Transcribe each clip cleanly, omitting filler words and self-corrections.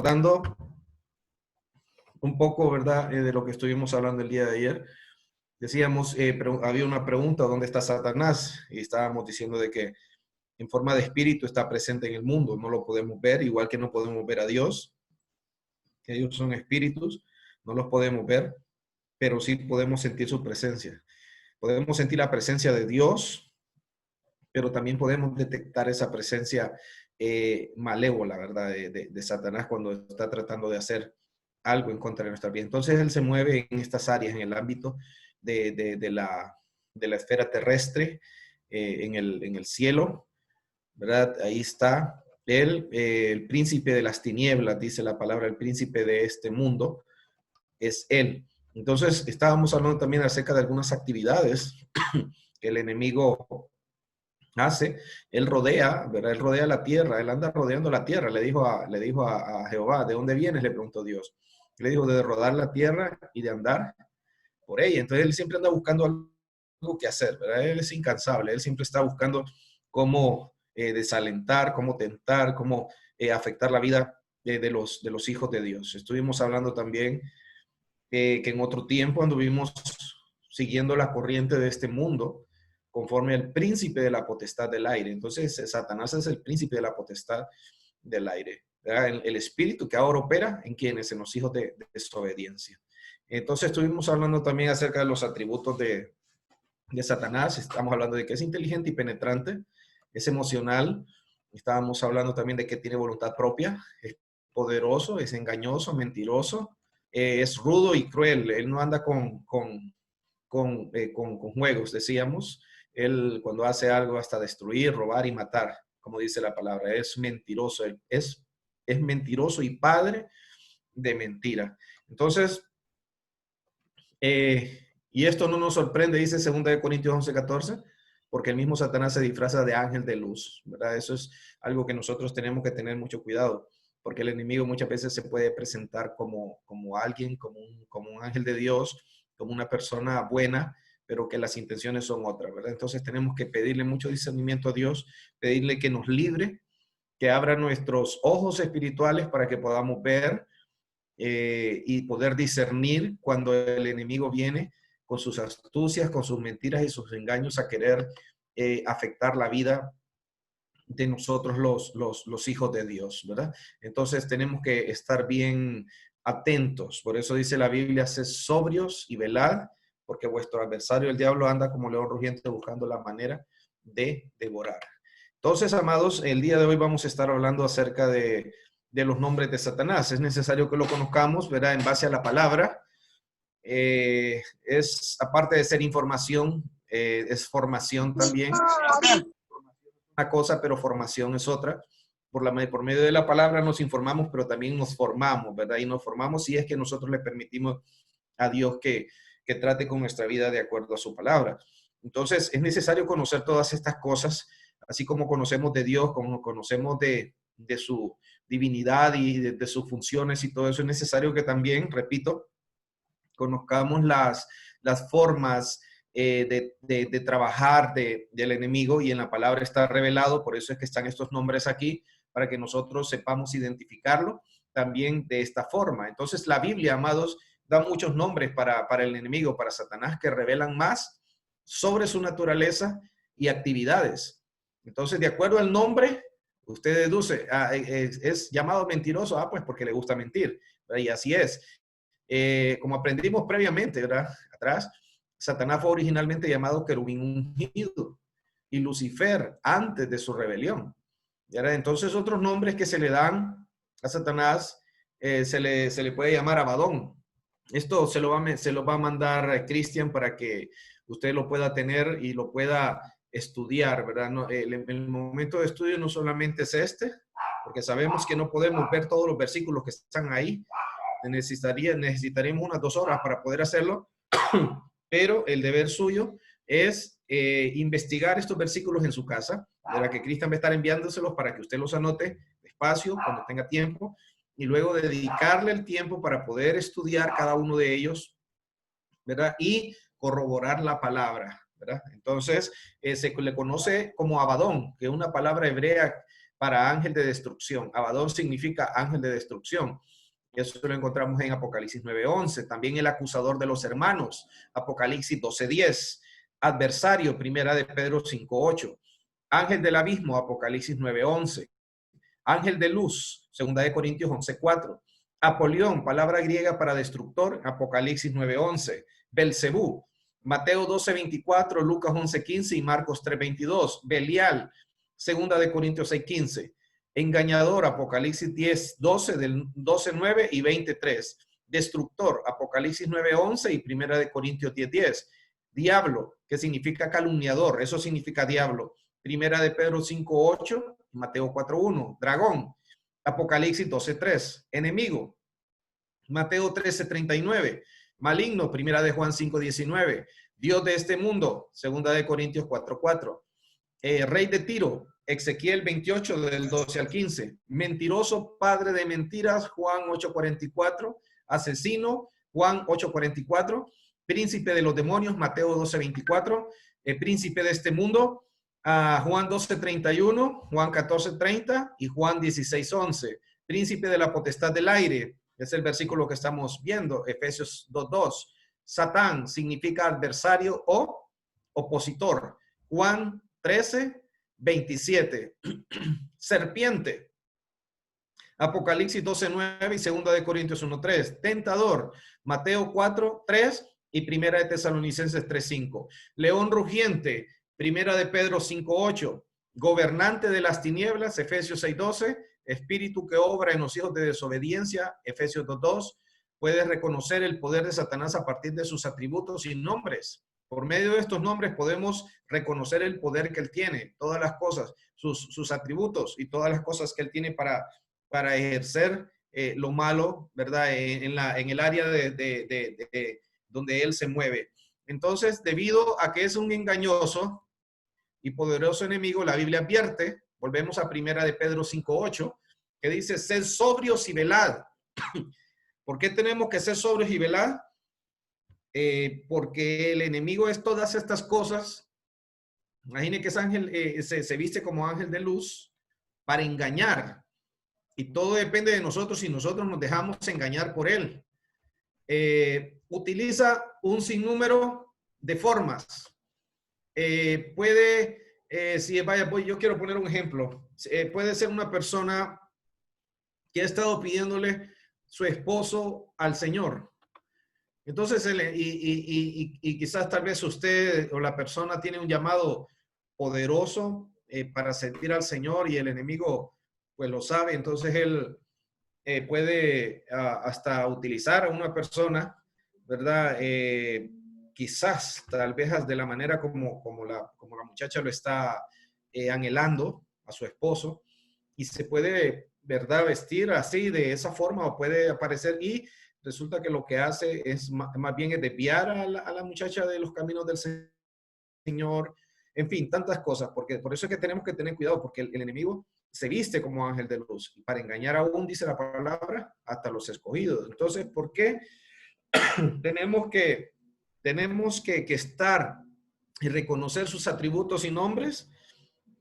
Dando un poco, ¿verdad?, de lo que estuvimos hablando el día de ayer. Decíamos, había una pregunta, ¿dónde está Satanás? Y estábamos diciendo de que en forma de espíritu está presente en el mundo, no lo podemos ver, igual que no podemos ver a Dios, que ellos son espíritus, no los podemos ver, pero sí podemos sentir su presencia. Podemos sentir la presencia de Dios, pero también podemos detectar esa presencia malévola, ¿verdad?, de Satanás cuando está tratando de hacer algo en contra de nuestra vida. Entonces él se mueve en estas áreas, en el ámbito de la esfera terrestre, en el cielo, ¿verdad? Ahí está él, el príncipe de las tinieblas, dice la palabra, el príncipe de este mundo, es él. Entonces estábamos hablando también acerca de algunas actividades que el enemigo hace. Él rodea, ¿verdad? Él rodea la tierra, él anda rodeando la tierra. Le dijo a Jehová, ¿de dónde vienes? Le preguntó Dios. Le dijo, de rodar la tierra y de andar por ella. Entonces él siempre anda buscando algo que hacer, ¿verdad? Él es incansable, él siempre está buscando cómo desalentar, cómo tentar, cómo afectar la vida de los hijos de Dios. Estuvimos hablando también que en otro tiempo anduvimos siguiendo la corriente de este mundo, conforme al príncipe de la potestad del aire. Entonces, Satanás es el príncipe de la potestad del aire. El espíritu que ahora opera en quienes, en los hijos de desobediencia. Entonces, estuvimos hablando también acerca de los atributos de Satanás. Estamos hablando de que es inteligente y penetrante, es emocional. Estábamos hablando también de que tiene voluntad propia, es poderoso, es engañoso, mentiroso, es rudo y cruel. Él no anda con juegos, decíamos. Él cuando hace algo hasta destruir, robar y matar, como dice la palabra, es mentiroso. Él es mentiroso y padre de mentira. Entonces, y esto no nos sorprende, dice 2 Corintios 11:14, porque el mismo Satanás se disfraza de ángel de luz, ¿verdad? Eso es algo que nosotros tenemos que tener mucho cuidado, porque el enemigo muchas veces se puede presentar como alguien, como un ángel de Dios, como una persona buena, pero que las intenciones son otras, ¿verdad? Entonces tenemos que pedirle mucho discernimiento a Dios, pedirle que nos libre, que abra nuestros ojos espirituales para que podamos ver y poder discernir cuando el enemigo viene con sus astucias, con sus mentiras y sus engaños a querer afectar la vida de nosotros los hijos de Dios, ¿verdad? Entonces tenemos que estar bien atentos. Por eso dice la Biblia, sed sobrios y velad, porque vuestro adversario, el diablo, anda como león rugiente buscando la manera de devorar. Entonces, amados, el día de hoy vamos a estar hablando acerca de los nombres de Satanás. Es necesario que lo conozcamos, ¿verdad? En base a la palabra. Es, aparte de ser información, es formación también. Una cosa, pero formación es otra. Por medio de la palabra nos informamos, pero también nos formamos, ¿verdad? Y nos formamos si es que nosotros le permitimos a Dios que trate con nuestra vida de acuerdo a su palabra. Entonces, es necesario conocer todas estas cosas, así como conocemos de Dios, como conocemos de su divinidad y de sus funciones y todo eso. Es necesario que también, repito, conozcamos las formas de trabajar del enemigo, y en la palabra está revelado. Por eso es que están estos nombres aquí, para que nosotros sepamos identificarlo también de esta forma. Entonces, la Biblia, amados, da muchos nombres para el enemigo, para Satanás, que revelan más sobre su naturaleza y actividades. Entonces, de acuerdo al nombre, usted deduce, es llamado mentiroso, pues porque le gusta mentir, ¿verdad? Y así es. Como aprendimos previamente, ¿verdad? Atrás, Satanás fue originalmente llamado querubín ungido y Lucifer antes de su rebelión. ¿Verdad? Entonces, otros nombres que se le dan a Satanás, se le puede llamar Abadón. Esto se lo va a mandar Cristian para que usted lo pueda tener y lo pueda estudiar, ¿verdad? No, el momento de estudio no solamente es este, porque sabemos que no podemos ver todos los versículos que están ahí. Necesitaríamos unas 2 horas para poder hacerlo, pero el deber suyo es investigar estos versículos en su casa, de la que Cristian va a estar enviándoselos para que usted los anote despacio, cuando tenga tiempo, y luego dedicarle el tiempo para poder estudiar cada uno de ellos, ¿verdad? Y corroborar la palabra, ¿verdad? Entonces, se le conoce como Abadón, que es una palabra hebrea para ángel de destrucción. Abadón significa ángel de destrucción. Eso lo encontramos en Apocalipsis 9:11. También el acusador de los hermanos, Apocalipsis 12:10. Adversario, primera de Pedro 5:8. Ángel del abismo, Apocalipsis 9:11. Ángel de luz, segunda de Corintios 11:4. Apolión, palabra griega para destructor, Apocalipsis 9:11. Belcebú, Mateo 12:24, Lucas 11:15 y Marcos 3:22. Belial, segunda de Corintios 6:15. Engañador, Apocalipsis 10:12, del 12:9 y 20:3. Destructor, Apocalipsis 9:11 y primera de Corintios 10:10. Diablo, que significa calumniador, eso significa diablo. Primera de Pedro 5:8, Mateo 4:1. Dragón, Apocalipsis 12:3. Enemigo, Mateo 13:39. Maligno, primera de Juan 5:19. Dios de este mundo, segunda de Corintios 4:4. Rey de Tiro, Ezequiel 28 del 12 al 15. Mentiroso, padre de mentiras, Juan 8:44. Asesino, Juan 8:44. Príncipe de los demonios, Mateo 12:24. Príncipe de este mundo, Juan 12:31, Juan 14:30 y Juan 16:11. Príncipe de la potestad del aire, es el versículo que estamos viendo, Efesios 2:2. Satán significa adversario o opositor. Juan 13:27. Serpiente, Apocalipsis 12:9 y segunda de Corintios 1:3. Tentador, Mateo 4:3 y primera de Tesalonicenses 3:5. León rugiente, primera de Pedro 5:8. Gobernante de las tinieblas, Efesios 6:12. Espíritu que obra en los hijos de desobediencia, Efesios 2:2. Puedes reconocer el poder de Satanás a partir de sus atributos y nombres. Por medio de estos nombres podemos reconocer el poder que él tiene, todas las cosas, sus atributos y todas las cosas que él tiene para ejercer lo malo, ¿verdad? En el área de donde él se mueve. Entonces, debido a que es un engañoso y poderoso enemigo, la Biblia advierte, volvemos a primera de Pedro 5:8, que dice, sed sobrios y velad. ¿Por qué tenemos que ser sobrios y velad? Porque el enemigo es todas estas cosas. Imagine que ese ángel se viste como ángel de luz para engañar. Y todo depende de nosotros si nosotros nos dejamos engañar por él. Utiliza un sinnúmero de formas. Yo quiero poner un ejemplo. Puede ser una persona que ha estado pidiéndole su esposo al Señor. Entonces, quizás tal vez usted o la persona tiene un llamado poderoso para servir al Señor y el enemigo pues lo sabe. Entonces él puede hasta utilizar a una persona, ¿verdad? Quizás tal vez de la manera como la muchacha lo está anhelando a su esposo, y se puede, ¿verdad?, vestir así de esa forma, o puede aparecer y resulta que lo que hace es más bien es desviar a la muchacha de los caminos del Señor. En fin, tantas cosas, porque por eso es que tenemos que tener cuidado, porque el enemigo se viste como ángel de luz y para engañar aún, dice la palabra, hasta los escogidos. Entonces, ¿por qué tenemos que estar y reconocer sus atributos y nombres?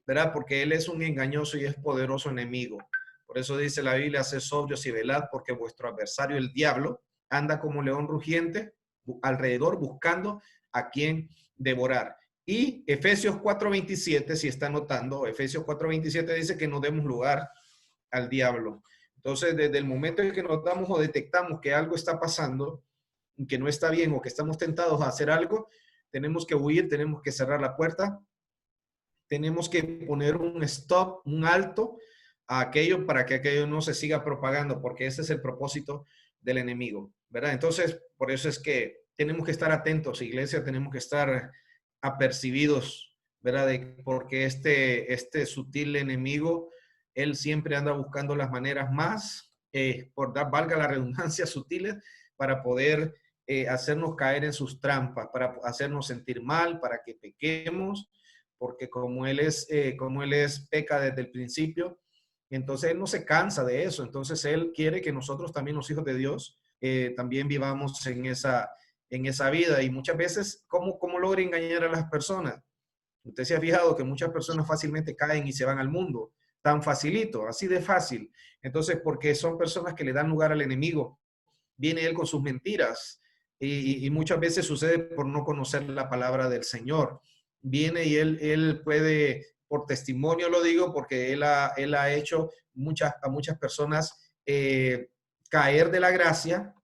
¿Verdad? Porque él es un engañoso y es poderoso enemigo. Por eso dice la Biblia, sed sobrios y velad, porque vuestro adversario, el diablo, anda como león rugiente alrededor buscando a quien devorar. Y Efesios 4:27, si está notando, Efesios 4:27 dice que no demos lugar al diablo. Entonces, desde el momento en que notamos o detectamos que algo está pasando, que no está bien o que estamos tentados a hacer algo, tenemos que huir, tenemos que cerrar la puerta, tenemos que poner un stop, un alto a aquello para que aquello no se siga propagando, porque ese es el propósito del enemigo, ¿verdad? Entonces, por eso es que tenemos que estar atentos, iglesia, tenemos que estar apercibidos, ¿verdad? Porque este sutil enemigo, él siempre anda buscando las maneras más, valga la redundancia, sutiles, para poder hacernos caer en sus trampas, para hacernos sentir mal, para que pequemos, porque como él es peca desde el principio, entonces él no se cansa de eso. Entonces él quiere que nosotros también, los hijos de Dios, también vivamos en esa vida. Y muchas veces, ¿cómo logra engañar a las personas? Usted se ha fijado que muchas personas fácilmente caen y se van al mundo. tan facilito, así de fácil. Entonces, porque son personas que le dan lugar al enemigo. Viene él con sus mentiras y muchas veces sucede por no conocer la palabra del Señor. Viene y él puede, por testimonio lo digo, porque él ha hecho a muchas personas caer de la gracia,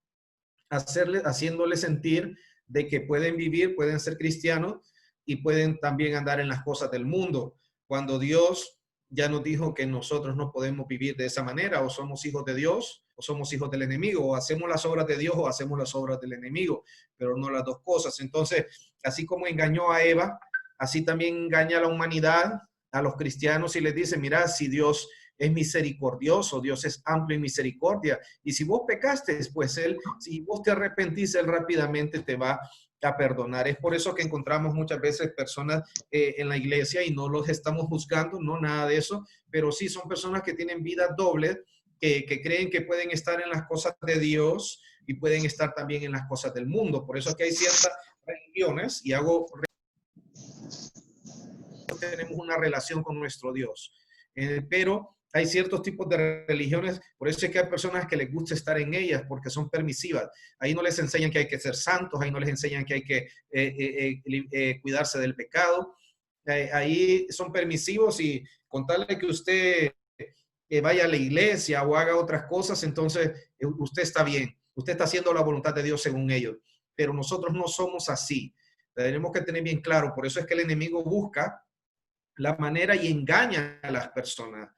haciéndole sentir de que pueden vivir, pueden ser cristianos y pueden también andar en las cosas del mundo, cuando Dios ya nos dijo que nosotros no podemos vivir de esa manera, o somos hijos de Dios o somos hijos del enemigo, o hacemos las obras de Dios o hacemos las obras del enemigo, pero no las dos cosas. Entonces, así como engañó a Eva, así también engaña a la humanidad, a los cristianos, y les dice, mira, si Dios es misericordioso, Dios es amplio en misericordia, y si vos pecaste, pues si vos te arrepentís, Él rápidamente te va a perdonar. Es por eso que encontramos muchas veces personas en la iglesia, y no los estamos juzgando, no nada de eso, pero sí son personas que tienen vidas dobles, que creen que pueden estar en las cosas de Dios y pueden estar también en las cosas del mundo. Por eso es que hay ciertas religiones, y tenemos una relación con nuestro Dios. Pero hay ciertos tipos de religiones, por eso es que hay personas que les gusta estar en ellas, porque son permisivas. Ahí no les enseñan que hay que ser santos, ahí no les enseñan que hay que cuidarse del pecado. Ahí son permisivos, y contarle que usted vaya a la iglesia o haga otras cosas, entonces usted está bien, usted está haciendo la voluntad de Dios según ellos. Pero nosotros no somos así. Tenemos que tener bien claro, por eso es que el enemigo busca la manera y engaña a las personas.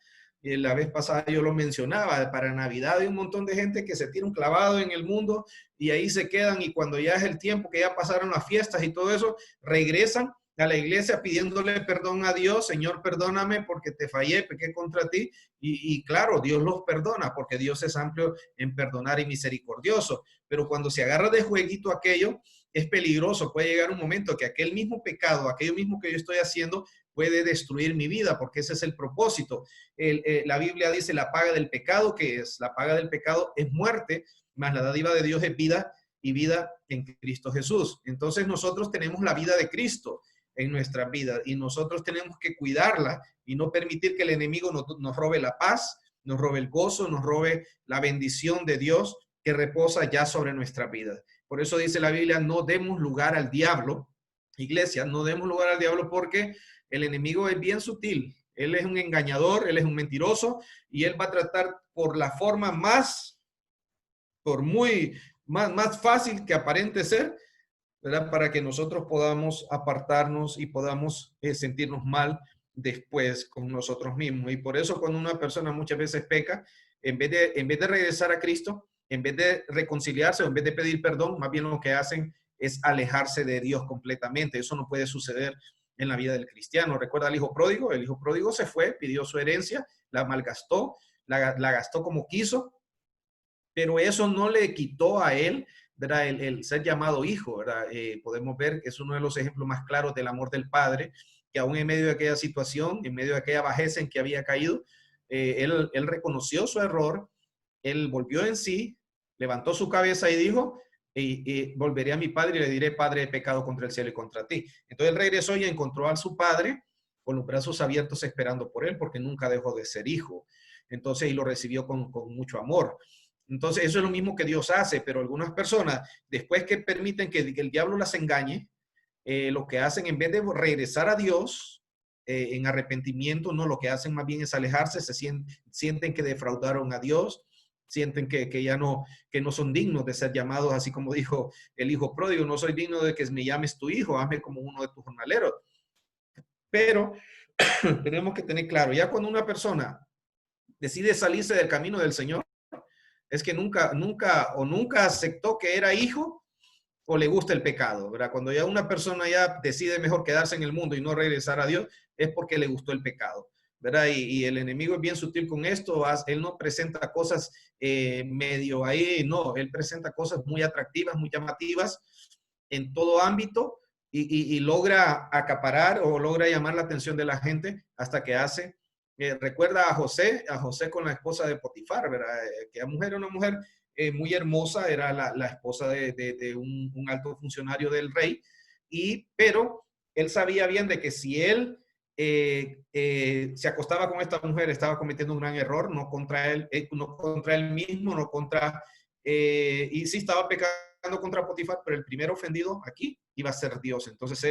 La vez pasada yo lo mencionaba, para Navidad hay un montón de gente que se tira un clavado en el mundo y ahí se quedan, y cuando ya es el tiempo, que ya pasaron las fiestas y todo eso, regresan a la iglesia pidiéndole perdón a Dios. Señor, perdóname porque te fallé, pequé contra ti. Y claro, Dios los perdona porque Dios es amplio en perdonar y misericordioso. Pero cuando se agarra de jueguito aquello, es peligroso. Puede llegar un momento que aquel mismo pecado, aquello mismo que yo estoy haciendo, puede destruir mi vida, porque ese es el propósito. La Biblia dice, la paga del pecado, que es la paga del pecado es muerte, más la dádiva de Dios es vida, y vida en Cristo Jesús. Entonces nosotros tenemos la vida de Cristo en nuestra vida, y nosotros tenemos que cuidarla y no permitir que el enemigo nos robe la paz, nos robe el gozo, nos robe la bendición de Dios que reposa ya sobre nuestra vida. Por eso dice la Biblia, no demos lugar al diablo. Iglesia, no demos lugar al diablo, porque el enemigo es bien sutil. Él es un engañador, él es un mentiroso, y él va a tratar por la forma más fácil que aparente ser, ¿verdad? Para que nosotros podamos apartarnos y podamos sentirnos mal después con nosotros mismos. Y por eso cuando una persona muchas veces peca, en vez de regresar a Cristo, en vez de reconciliarse o en vez de pedir perdón, más bien lo que hacen es alejarse de Dios completamente. Eso no puede suceder en la vida del cristiano. ¿Recuerda al hijo pródigo? El hijo pródigo se fue, pidió su herencia, la malgastó, la gastó como quiso, pero eso no le quitó a él, ¿verdad? El ser llamado hijo, ¿verdad? Podemos ver que es uno de los ejemplos más claros del amor del Padre, que aún en medio de aquella situación, en medio de aquella bajeza en que había caído, él reconoció su error, él volvió en sí, levantó su cabeza y dijo, volveré a mi padre y le diré, Padre, he pecado contra el cielo y contra ti. Entonces él regresó y encontró a su padre con los brazos abiertos esperando por él, porque nunca dejó de ser hijo. Entonces, y lo recibió con mucho amor. Entonces, eso es lo mismo que Dios hace, pero algunas personas, después que permiten que el diablo las engañe, lo que hacen, en vez de regresar a Dios en arrepentimiento, no, lo que hacen más bien es alejarse, sienten que defraudaron a Dios, sienten que ya no, que no son dignos de ser llamados, así como dijo el hijo pródigo, no soy digno de que me llames tu hijo, hazme como uno de tus jornaleros. Pero tenemos que tener claro, ya cuando una persona decide salirse del camino del Señor, es que nunca aceptó que era hijo, o le gusta el pecado, ¿verdad? Cuando ya una persona ya decide mejor quedarse en el mundo y no regresar a Dios, es porque le gustó el pecado, ¿verdad? Y el enemigo es bien sutil con esto, él no presenta cosas medio ahí, no, él presenta cosas muy atractivas, muy llamativas en todo ámbito, y logra acaparar o logra llamar la atención de la gente hasta que hace. Recuerda a José con la esposa de Potifar, ¿verdad? Que la mujer era una mujer muy hermosa, era la esposa de un alto funcionario del rey, pero él sabía bien de que si él se acostaba con esta mujer, estaba cometiendo un gran error, no contra él mismo, no contra, y sí estaba pecando contra Potifar, pero el primer ofendido aquí iba a ser Dios. Entonces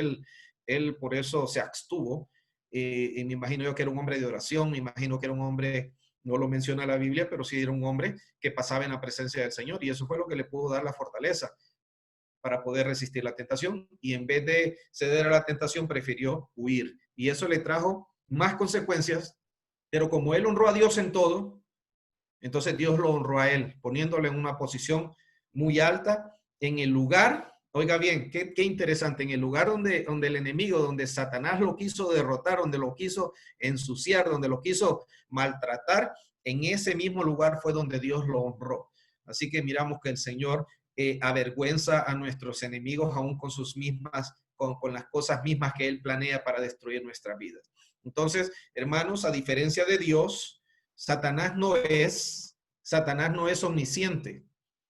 él por eso se abstuvo. Y me imagino yo que era un hombre de oración, me imagino que era un hombre, no lo menciona la Biblia, pero sí era un hombre que pasaba en la presencia del Señor, y eso fue lo que le pudo dar la fortaleza para poder resistir la tentación, y en vez de ceder a la tentación prefirió huir, y eso le trajo más consecuencias, pero como él honró a Dios en todo, entonces Dios lo honró a él, poniéndole en una posición muy alta en el lugar. Oiga bien, qué interesante, en el lugar donde el enemigo, donde Satanás lo quiso derrotar, donde lo quiso ensuciar, donde lo quiso maltratar, en ese mismo lugar fue donde Dios lo honró. Así que miramos que el Señor avergüenza a nuestros enemigos aún con sus mismas, con las cosas mismas que Él planea para destruir nuestras vidas. Entonces, hermanos, a diferencia de Dios, Satanás no es omnisciente.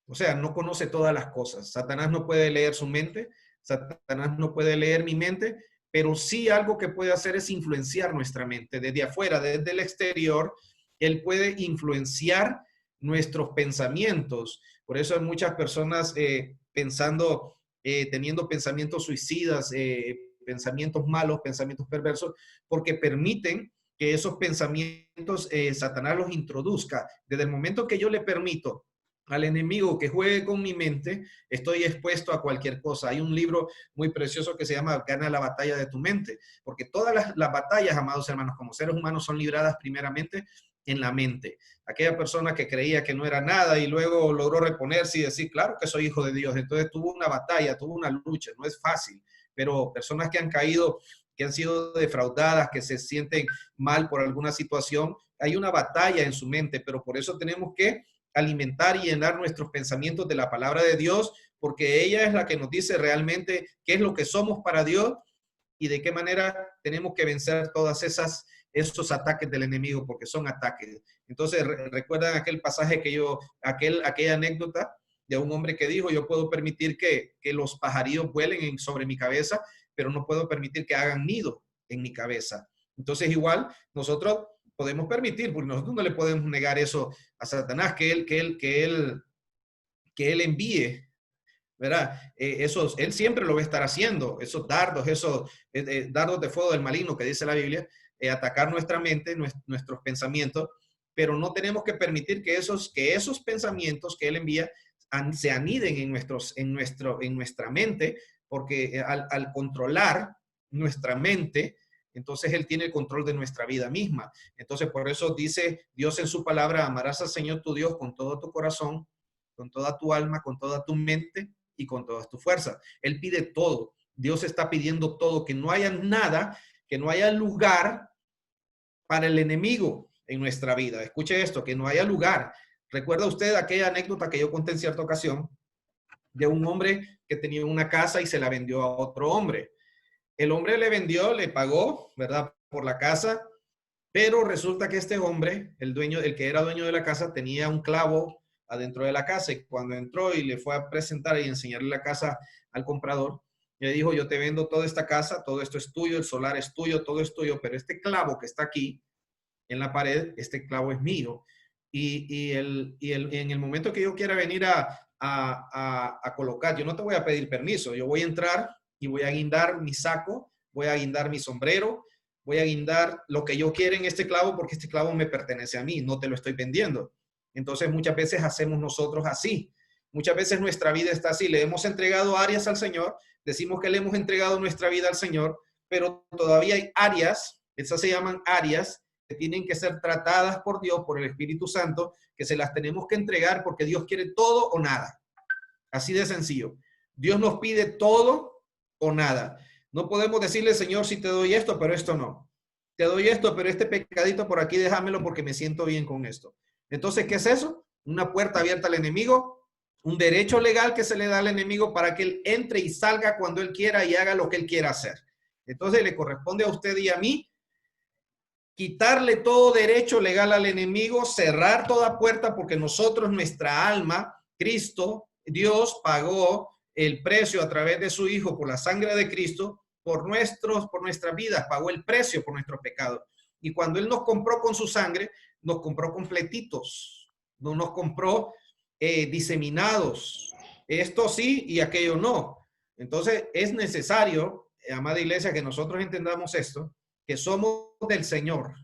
O sea, no conoce todas las cosas. Satanás no puede leer su mente, Satanás no puede leer mi mente, pero sí algo que puede hacer es influenciar nuestra mente desde afuera, desde el exterior. Él puede influenciar nuestros pensamientos. Por eso hay muchas personas teniendo pensamientos suicidas, pensamientos malos, pensamientos perversos, porque permiten que esos pensamientos Satanás los introduzca. Desde el momento que yo le permito al enemigo que juegue con mi mente, estoy expuesto a cualquier cosa. Hay un libro muy precioso que se llama Gana la batalla de tu mente, porque todas las batallas, amados hermanos, como seres humanos, son libradas primeramente en la mente. Aquella persona que creía que no era nada y luego logró reponerse y decir, claro que soy hijo de Dios. Entonces tuvo una batalla, tuvo una lucha, no es fácil, pero personas que han caído, que han sido defraudadas, que se sienten mal por alguna situación, hay una batalla en su mente, pero por eso tenemos que alimentar y llenar nuestros pensamientos de la palabra de Dios, porque ella es la que nos dice realmente qué es lo que somos para Dios y de qué manera tenemos que vencer todas esos ataques del enemigo, porque son ataques. Entonces, recuerdan aquel pasaje aquella anécdota de un hombre que dijo, yo puedo permitir que los pajarillos vuelen sobre mi cabeza, pero no puedo permitir que hagan nido en mi cabeza. Entonces, igual, nosotros podemos permitir, porque nosotros no le podemos negar eso a Satanás, que él envíe, ¿verdad? Él siempre lo va a estar haciendo, esos dardos, dardos de fuego del maligno que dice la Biblia, atacar nuestra mente, nuestros pensamientos, pero no tenemos que permitir que esos pensamientos que él envía se aniden en nuestra mente, porque al controlar nuestra mente, entonces Él tiene el control de nuestra vida misma. Entonces, por eso dice Dios en su palabra, amarás al Señor tu Dios con todo tu corazón, con toda tu alma, con toda tu mente y con toda tu fuerza. Él pide todo. Dios está pidiendo todo, que no haya nada, que no haya lugar para el enemigo en nuestra vida. Escuche esto, que no haya lugar. ¿Recuerda usted aquella anécdota que yo conté en cierta ocasión de un hombre que tenía una casa y se la vendió a otro hombre? El hombre le vendió, le pagó, ¿verdad?, por la casa, pero resulta que este hombre, el que era dueño de la casa, tenía un clavo adentro de la casa, y cuando entró y le fue a presentar y enseñarle la casa al comprador, le dijo, yo te vendo toda esta casa, todo esto es tuyo, el solar es tuyo, todo es tuyo, pero este clavo que está aquí en la pared, este clavo es mío. En el momento que yo quiera venir a colocar, yo no te voy a pedir permiso, yo voy a entrar y voy a guindar mi saco, voy a guindar mi sombrero, voy a guindar lo que yo quiera en este clavo, porque este clavo me pertenece a mí, no te lo estoy vendiendo. Entonces muchas veces hacemos nosotros así. Muchas veces nuestra vida está así. Le hemos entregado áreas al Señor, decimos que le hemos entregado nuestra vida al Señor, pero todavía hay áreas, esas se llaman áreas, que tienen que ser tratadas por Dios, por el Espíritu Santo, que se las tenemos que entregar porque Dios quiere todo o nada. Así de sencillo. Dios nos pide todo o nada. No podemos decirle, Señor, si te doy esto, pero esto no. Te doy esto, pero este pecadito por aquí déjamelo porque me siento bien con esto. Entonces, ¿qué es eso? Una puerta abierta al enemigo, un derecho legal que se le da al enemigo para que él entre y salga cuando él quiera y haga lo que él quiera hacer. Entonces, le corresponde a usted y a mí quitarle todo derecho legal al enemigo, cerrar toda puerta, porque nosotros, nuestra alma, Cristo, Dios pagó el precio a través de su Hijo por la sangre de Cristo, por nuestras vidas, pagó el precio por nuestros pecados. Y cuando Él nos compró con su sangre, nos compró completitos, no nos compró diseminados. Esto sí y aquello no. Entonces es necesario, amada iglesia, que nosotros entendamos esto, que somos del Señor,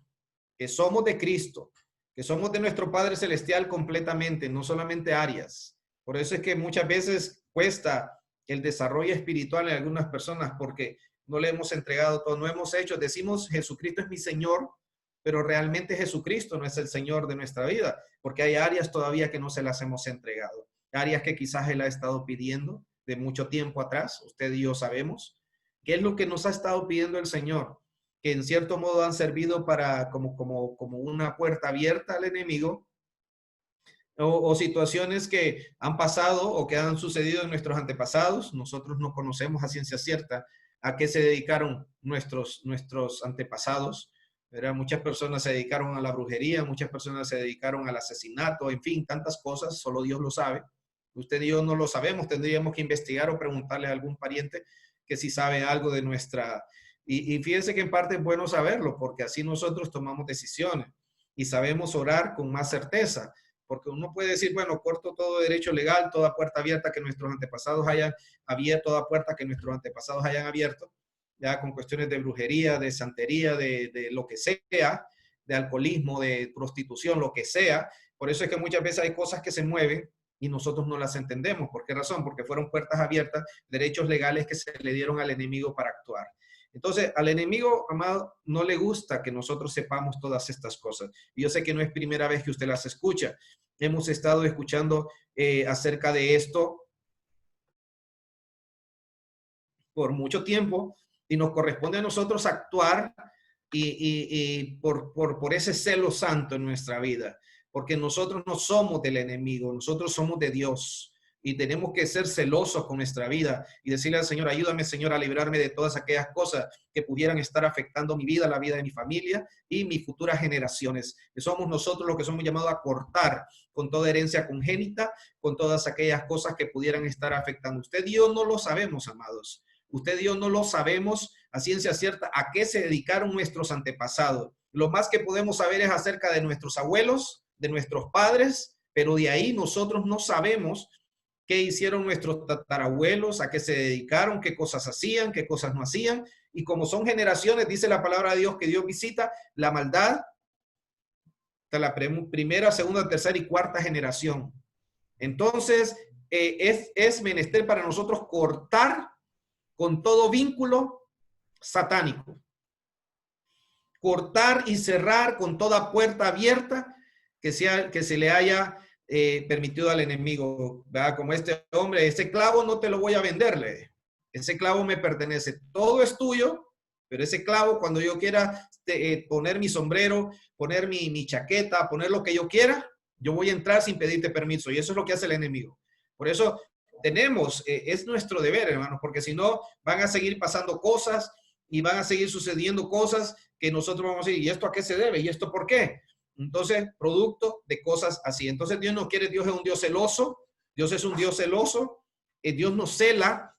que somos de Cristo, que somos de nuestro Padre Celestial completamente, no solamente áreas. Por eso es que muchas veces cuesta el desarrollo espiritual en algunas personas porque no le hemos entregado todo, no hemos hecho, decimos Jesucristo es mi Señor, pero realmente Jesucristo no es el Señor de nuestra vida, porque hay áreas todavía que no se las hemos entregado, áreas que quizás Él ha estado pidiendo de mucho tiempo atrás, usted y yo sabemos. ¿Qué es lo que nos ha estado pidiendo el Señor? Que en cierto modo han servido para como una puerta abierta al enemigo, o situaciones que han pasado o que han sucedido en nuestros antepasados. Nosotros no conocemos a ciencia cierta a qué se dedicaron nuestros antepasados. ¿Verdad? Muchas personas se dedicaron a la brujería, muchas personas se dedicaron al asesinato, en fin, tantas cosas, solo Dios lo sabe. Usted y yo no lo sabemos, tendríamos que investigar o preguntarle a algún pariente que si sabe algo de nuestra... Y fíjense que en parte es bueno saberlo, porque así nosotros tomamos decisiones y sabemos orar con más certeza. Porque uno puede decir, bueno, corto todo derecho legal, toda puerta abierta que nuestros antepasados hayan abierto, toda puerta que nuestros antepasados hayan abierto, ya con cuestiones de brujería, de santería, de lo que sea, de alcoholismo, de prostitución, lo que sea. Por eso es que muchas veces hay cosas que se mueven y nosotros no las entendemos. ¿Por qué razón? Porque fueron puertas abiertas, derechos legales que se le dieron al enemigo para actuar. Entonces, al enemigo, amado, no le gusta que nosotros sepamos todas estas cosas. Y yo sé que no es primera vez que usted las escucha. Hemos estado escuchando acerca de esto por mucho tiempo y nos corresponde a nosotros actuar y por ese celo santo en nuestra vida. Porque nosotros no somos del enemigo, nosotros somos de Dios. Y tenemos que ser celosos con nuestra vida y decirle al Señor, ayúdame, Señor, a librarme de todas aquellas cosas que pudieran estar afectando mi vida, la vida de mi familia y mis futuras generaciones. Que somos nosotros los que somos llamados a cortar con toda herencia congénita, con todas aquellas cosas que pudieran estar afectando. Usted y yo no lo sabemos, amados. Usted y yo no lo sabemos a ciencia cierta a qué se dedicaron nuestros antepasados. Lo más que podemos saber es acerca de nuestros abuelos, de nuestros padres, pero de ahí nosotros no sabemos qué hicieron nuestros tatarabuelos, a qué se dedicaron, qué cosas hacían, qué cosas no hacían. Y como son generaciones, dice la palabra de Dios que Dios visita la maldad de la primera, segunda, tercera y cuarta generación. Entonces, es menester para nosotros cortar con todo vínculo satánico. Cortar y cerrar con toda puerta abierta que se le haya permitido al enemigo, ¿verdad? Como este hombre, ese clavo no te lo voy a venderle, ese clavo me pertenece, todo es tuyo, pero ese clavo cuando yo quiera poner mi sombrero, poner mi chaqueta, poner lo que yo quiera, yo voy a entrar sin pedirte permiso y eso es lo que hace el enemigo. Por eso tenemos, es nuestro deber, hermanos, porque si no van a seguir pasando cosas y van a seguir sucediendo cosas que nosotros vamos a decir, ¿y esto a qué se debe? ¿Y esto por qué? Entonces, producto de cosas así. Entonces, Dios no quiere, Dios es un Dios celoso, Dios es un Dios celoso, Dios nos cela,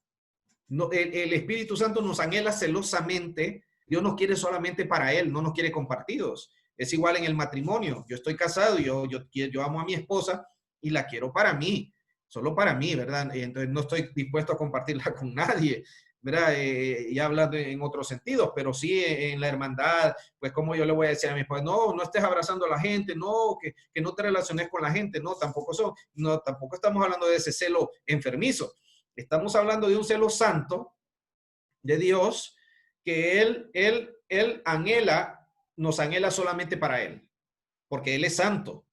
el Espíritu Santo nos anhela celosamente, Dios nos quiere solamente para Él, no nos quiere compartidos. Es igual en el matrimonio, yo estoy casado y yo amo a mi esposa y la quiero para mí, solo para mí, ¿verdad? Entonces, no estoy dispuesto a compartirla con nadie, ¿verdad? Ya hablando en otros sentidos, pero sí en la hermandad, pues como yo le voy a decir a mi esposa, no, no estés abrazando a la gente, no, que no te relaciones con la gente, no, tampoco estamos hablando de ese celo enfermizo, estamos hablando de un celo santo de Dios que Él anhela, nos anhela solamente para Él, porque Él es santo.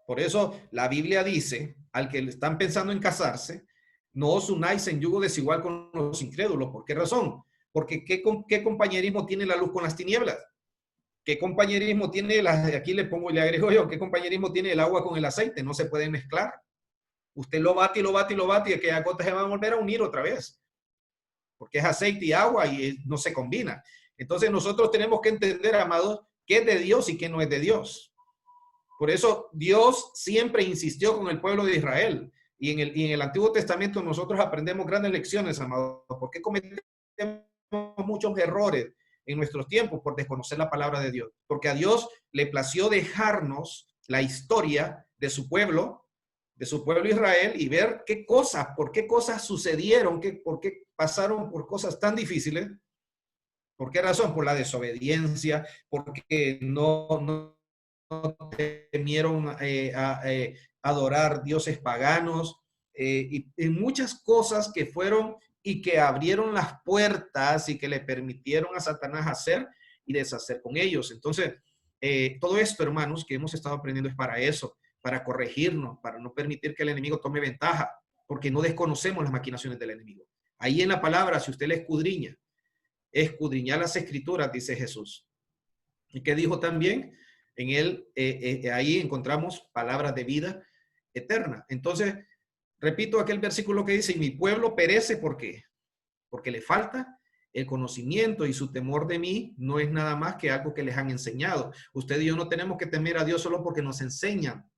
Por eso la Biblia dice, al que están pensando en casarse, no os unáis en yugo desigual con los incrédulos. ¿Por qué razón? Porque ¿qué compañerismo tiene la luz con las tinieblas? ¿Qué compañerismo tiene, aquí le pongo y le agrego yo, qué compañerismo tiene el agua con el aceite? No se pueden mezclar. Usted lo bate y lo bate y lo bate y aquellas gotas se van a volver a unir otra vez. Porque es aceite y agua y no se combina. Entonces nosotros tenemos que entender, amados, qué es de Dios y qué no es de Dios. Por eso Dios siempre insistió con el pueblo de Israel. Y en el Antiguo Testamento nosotros aprendemos grandes lecciones, amados. ¿Por qué cometemos muchos errores en nuestros tiempos por desconocer la palabra de Dios. Porque a Dios le plació dejarnos la historia de su pueblo Israel, y ver por qué cosas sucedieron, por qué pasaron por cosas tan difíciles. ¿Por qué razón? Por la desobediencia, porque no temieron adorar dioses paganos, y muchas cosas que fueron y que abrieron las puertas y que le permitieron a Satanás hacer y deshacer con ellos. Entonces, todo esto, hermanos, que hemos estado aprendiendo es para eso, para corregirnos, para no permitir que el enemigo tome ventaja, porque no desconocemos las maquinaciones del enemigo. Ahí en la palabra, si usted le escudriñar las escrituras, dice Jesús. ¿Y qué dijo también? En él, ahí encontramos palabras de vida eterna. Entonces, repito aquel versículo que dice, y mi pueblo perece, ¿por qué? Porque le falta el conocimiento, y su temor de mí no es nada más que algo que les han enseñado. Usted y yo no tenemos que temer a Dios solo porque nos enseñan.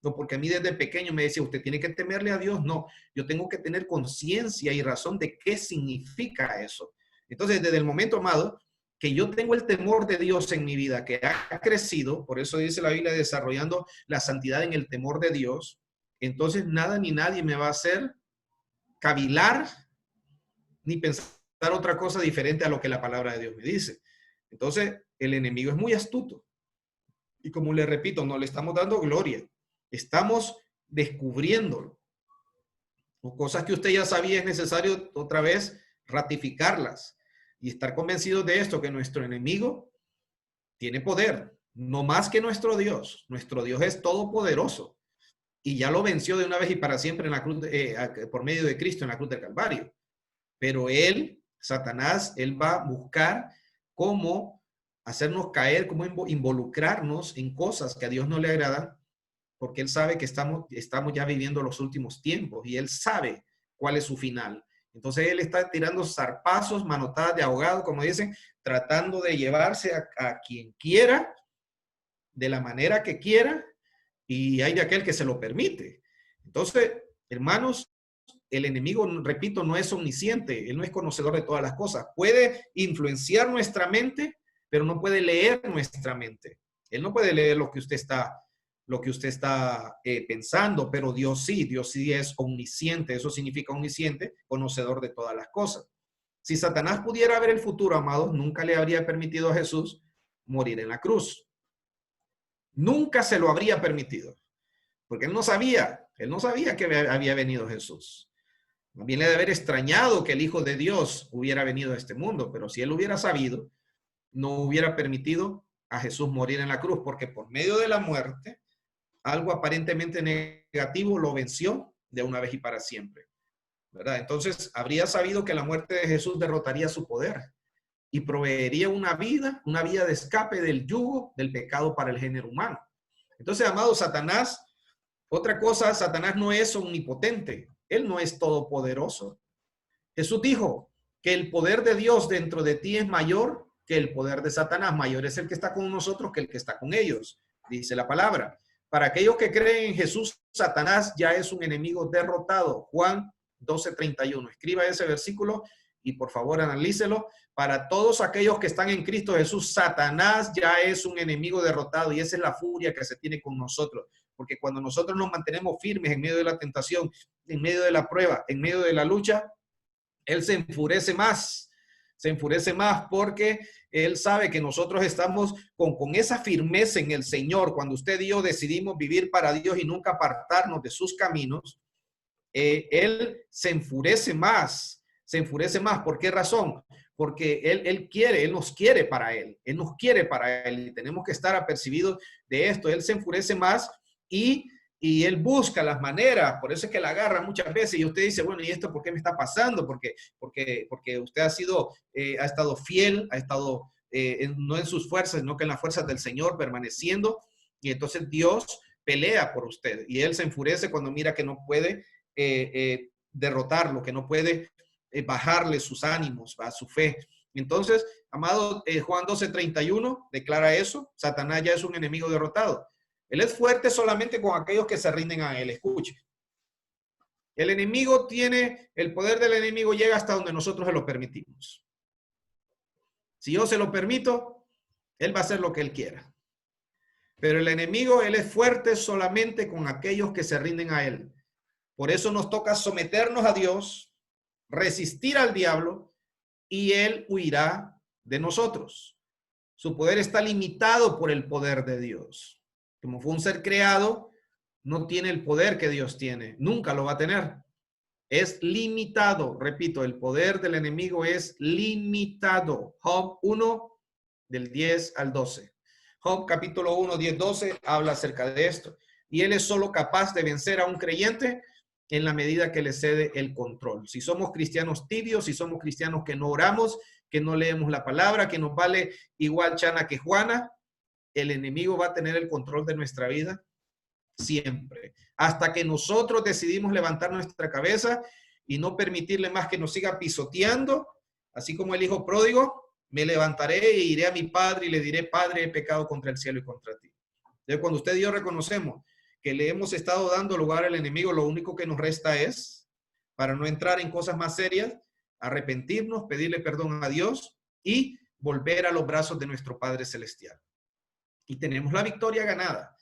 No, porque a mí desde pequeño me decía, usted tiene que temerle a Dios. No, yo tengo que tener conciencia y razón de qué significa eso. Entonces, desde el momento, amado, que yo tengo el temor de Dios en mi vida, que ha crecido, por eso dice la Biblia, desarrollando la santidad en el temor de Dios, entonces nada ni nadie me va a hacer cavilar ni pensar otra cosa diferente a lo que la palabra de Dios me dice. Entonces, el enemigo es muy astuto. Y como le repito, no le estamos dando gloria. Estamos descubriéndolo. O cosas que usted ya sabía, es necesario otra vez ratificarlas y estar convencidos de esto, que nuestro enemigo tiene poder, no más que nuestro Dios. Nuestro Dios es todopoderoso y ya lo venció de una vez y para siempre en la cruz, por medio de Cristo en la cruz del Calvario. Pero él, Satanás, él va a buscar cómo hacernos caer, cómo involucrarnos en cosas que a Dios no le agradan, porque él sabe que estamos ya viviendo los últimos tiempos y él sabe cuál es su final. Entonces él está tirando zarpazos, manotadas de ahogado, como dicen, tratando de llevarse a quien quiera, de la manera que quiera, y hay de aquel que se lo permite. Entonces, hermanos, el enemigo, repito, no es omnisciente, él no es conocedor de todas las cosas. Puede influenciar nuestra mente, pero no puede leer nuestra mente. Él no puede leer lo que usted está pensando, pero Dios sí es omnisciente. Eso significa omnisciente, conocedor de todas las cosas. Si Satanás pudiera ver el futuro, amados, nunca le habría permitido a Jesús morir en la cruz. Nunca se lo habría permitido, porque él no sabía que había venido Jesús. También le debe haber extrañado que el Hijo de Dios hubiera venido a este mundo, pero si él hubiera sabido, no hubiera permitido a Jesús morir en la cruz, porque por medio de la muerte, algo aparentemente negativo lo venció de una vez y para siempre, ¿verdad? Entonces, habría sabido que la muerte de Jesús derrotaría su poder y proveería una vía de escape del yugo del pecado para el género humano. Entonces, amado, Satanás, otra cosa, Satanás no es omnipotente, él no es todopoderoso. Jesús dijo que el poder de Dios dentro de ti es mayor que el poder de Satanás. Mayor es el que está con nosotros que el que está con ellos, dice la palabra. Para aquellos que creen en Jesús, Satanás ya es un enemigo derrotado. Juan 12:31. Escriba ese versículo y por favor analícelo. Para todos aquellos que están en Cristo Jesús, Satanás ya es un enemigo derrotado, y esa es la furia que se tiene con nosotros. Porque cuando nosotros nos mantenemos firmes en medio de la tentación, en medio de la prueba, en medio de la lucha, él se enfurece más porque él sabe que nosotros estamos con esa firmeza en el Señor. Cuando usted y yo decidimos vivir para Dios y nunca apartarnos de sus caminos, él se enfurece más. ¿Por qué razón? Porque él nos quiere para él y tenemos que estar apercibidos de esto. Él se enfurece más y él busca las maneras, por eso es que la agarra muchas veces y usted dice, bueno, ¿y esto por qué me está pasando? Porque usted ha estado fiel, ha estado no en sus fuerzas, sino que en las fuerzas del Señor permaneciendo, y entonces Dios pelea por usted y él se enfurece cuando mira que no puede derrotarlo, que no puede bajarle sus ánimos, a su fe. Entonces, amado, Juan 12:31 declara eso, Satanás ya es un enemigo derrotado. Él es fuerte solamente con aquellos que se rinden a él. Escuche. El poder del enemigo llega hasta donde nosotros se lo permitimos. Si yo se lo permito, él va a hacer lo que él quiera. Pero el enemigo, él es fuerte solamente con aquellos que se rinden a él. Por eso nos toca someternos a Dios, resistir al diablo y él huirá de nosotros. Su poder está limitado por el poder de Dios. Como fue un ser creado, no tiene el poder que Dios tiene. Nunca lo va a tener. Es limitado. Repito, el poder del enemigo es limitado. Job 1, del 10 al 12. Job capítulo 1, 10, 12 habla acerca de esto. Y él es solo capaz de vencer a un creyente en la medida que le cede el control. Si somos cristianos tibios, si somos cristianos que no oramos, que no leemos la palabra, que nos vale igual chana que Juana, el enemigo va a tener el control de nuestra vida siempre. Hasta que nosotros decidimos levantar nuestra cabeza y no permitirle más que nos siga pisoteando, así como el hijo pródigo, me levantaré e iré a mi padre y le diré, Padre, he pecado contra el cielo y contra ti. Entonces, cuando usted y yo reconocemos que le hemos estado dando lugar al enemigo, lo único que nos resta es, para no entrar en cosas más serias, arrepentirnos, pedirle perdón a Dios y volver a los brazos de nuestro Padre Celestial. Y tenemos la victoria ganada.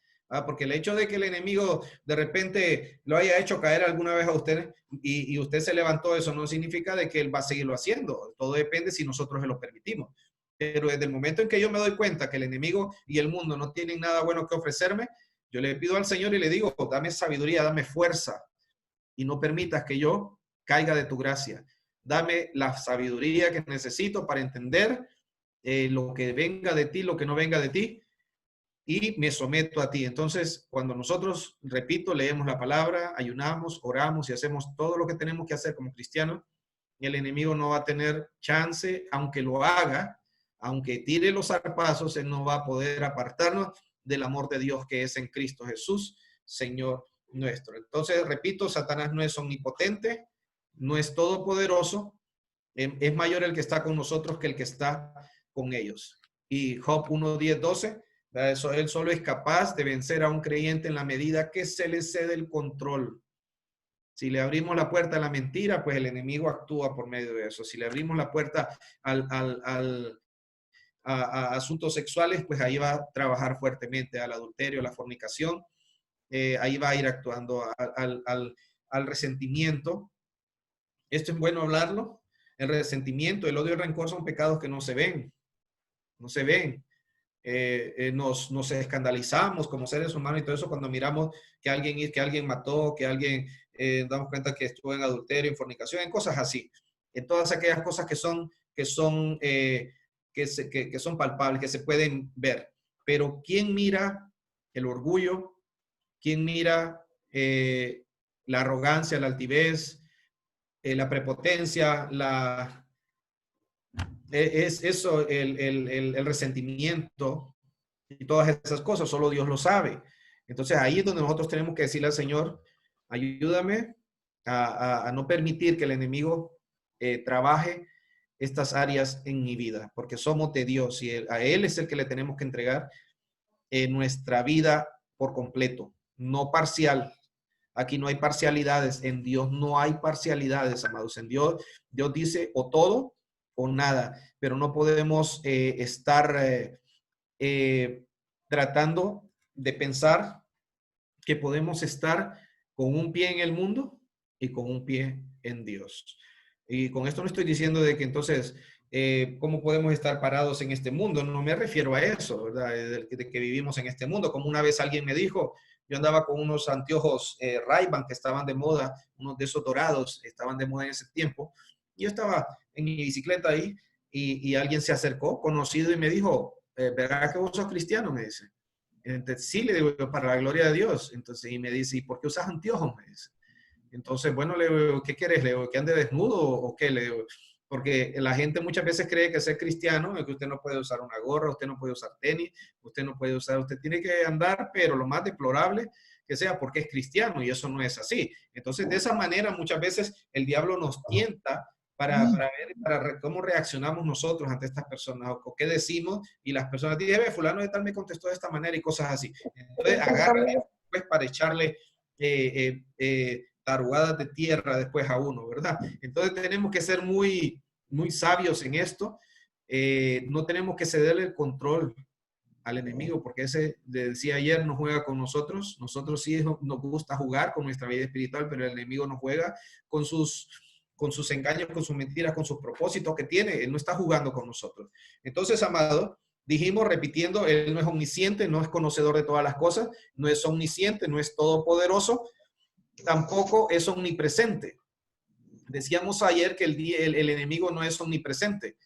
Porque el hecho de que el enemigo de repente lo haya hecho caer alguna vez a usted y usted se levantó, eso no significa de que él va a seguirlo haciendo. Todo depende si nosotros se lo permitimos. Pero desde el momento en que yo me doy cuenta que el enemigo y el mundo no tienen nada bueno que ofrecerme, yo le pido al Señor y le digo, dame sabiduría, dame fuerza y no permitas que yo caiga de tu gracia. Dame la sabiduría que necesito para entender lo que venga de ti, lo que no venga de ti, y me someto a ti. Entonces, cuando nosotros, repito, leemos la palabra, ayunamos, oramos y hacemos todo lo que tenemos que hacer como cristianos, el enemigo no va a tener chance, aunque lo haga, aunque tire los zarpazos, él no va a poder apartarnos del amor de Dios que es en Cristo Jesús, Señor nuestro. Entonces, repito, Satanás no es omnipotente, no es todopoderoso, es mayor el que está con nosotros que el que está con ellos. Y Job 1, 10, 12, él solo es capaz de vencer a un creyente en la medida que se le cede el control. Si le abrimos la puerta a la mentira, pues el enemigo actúa por medio de eso. Si le abrimos la puerta a asuntos sexuales, pues ahí va a trabajar fuertemente, al adulterio, a la fornicación, ahí va a ir actuando al resentimiento. Esto es bueno hablarlo. El resentimiento, el odio y el rencor son pecados que no se ven. No se ven. Nos escandalizamos como seres humanos y todo eso cuando miramos que alguien mató, que alguien damos cuenta que estuvo en adulterio, en fornicación, en cosas así. En todas aquellas cosas que son palpables, que se pueden ver. Pero ¿quién mira el orgullo? ¿Quién mira la arrogancia, la altivez, la prepotencia, es eso, el resentimiento y todas esas cosas? Solo Dios lo sabe. Entonces ahí es donde nosotros tenemos que decirle al Señor, ayúdame a no permitir que el enemigo trabaje estas áreas en mi vida, porque somos de Dios y a Él es el que le tenemos que entregar nuestra vida por completo, no parcial. Aquí no hay parcialidades, en Dios no hay parcialidades, amados. En Dios dice o todo o nada, pero no podemos estar tratando de pensar que podemos estar con un pie en el mundo y con un pie en Dios. Y con esto no estoy diciendo de que entonces, ¿cómo podemos estar parados en este mundo? No me refiero a eso, ¿verdad? De que vivimos en este mundo. Como una vez alguien me dijo, yo andaba con unos anteojos Ray-Ban que estaban de moda, unos de esos dorados, estaban de moda en ese tiempo. Y yo estaba en mi bicicleta ahí y alguien se acercó, conocido, y me dijo, ¿verdad que vos sos cristiano? Me dice. Entonces, sí, le digo, para la gloria de Dios. Entonces, y me dice, ¿y por qué usas anteojos? Me dice. Entonces, bueno, le digo, ¿qué quieres? Le digo, ¿que ande desnudo o qué? Le digo, porque la gente muchas veces cree que ser cristiano es que usted no puede usar una gorra, usted no puede usar tenis, usted no puede usar, usted tiene que andar, pero lo más deplorable que sea porque es cristiano, y eso no es así. Entonces, de esa manera muchas veces el diablo nos tienta para ver cómo reaccionamos nosotros ante estas personas o qué decimos, y las personas dicen, fulano de tal me contestó de esta manera y cosas así. Entonces, agarra pues, para echarle tarugadas de tierra después a uno, ¿verdad? Entonces tenemos que ser muy, muy sabios en esto no tenemos que cederle el control al enemigo, porque ese, le decía ayer, no juega con nosotros. Nosotros sí nos gusta jugar con nuestra vida espiritual, pero el enemigo no juega con sus engaños, con sus mentiras, con sus propósitos que tiene. Él no está jugando con nosotros. Entonces, amado, dijimos, repitiendo, Él no es omnisciente, no es conocedor de todas las cosas, no es omnisciente, no es todopoderoso, tampoco es omnipresente. Decíamos ayer que el enemigo no es omnipresente.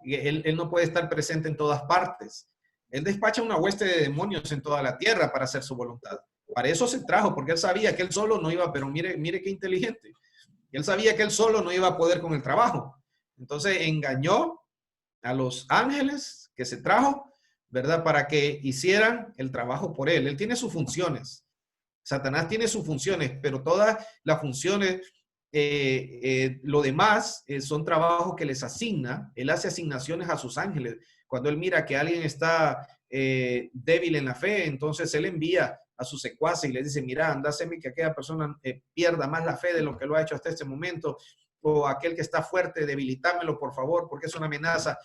Él no puede estar presente en todas partes. Él despacha una hueste de demonios en toda la tierra para hacer su voluntad. Para eso se trajo, porque él sabía que él solo no iba, pero mire qué inteligente. Él sabía que él solo no iba a poder con el trabajo. Entonces engañó a los ángeles que se trajo, ¿verdad? Para que hicieran el trabajo por él. Él tiene sus funciones. Satanás tiene sus funciones, pero todas las funciones, lo demás son trabajos que les asigna. Él hace asignaciones a sus ángeles. Cuando él mira que alguien está débil en la fe, entonces él envía a sus secuaces y le dice, mira, anda, haceme que aquella persona pierda más la fe de lo que lo ha hecho hasta este momento, o aquel que está fuerte, debilitámelo, por favor, porque es una amenaza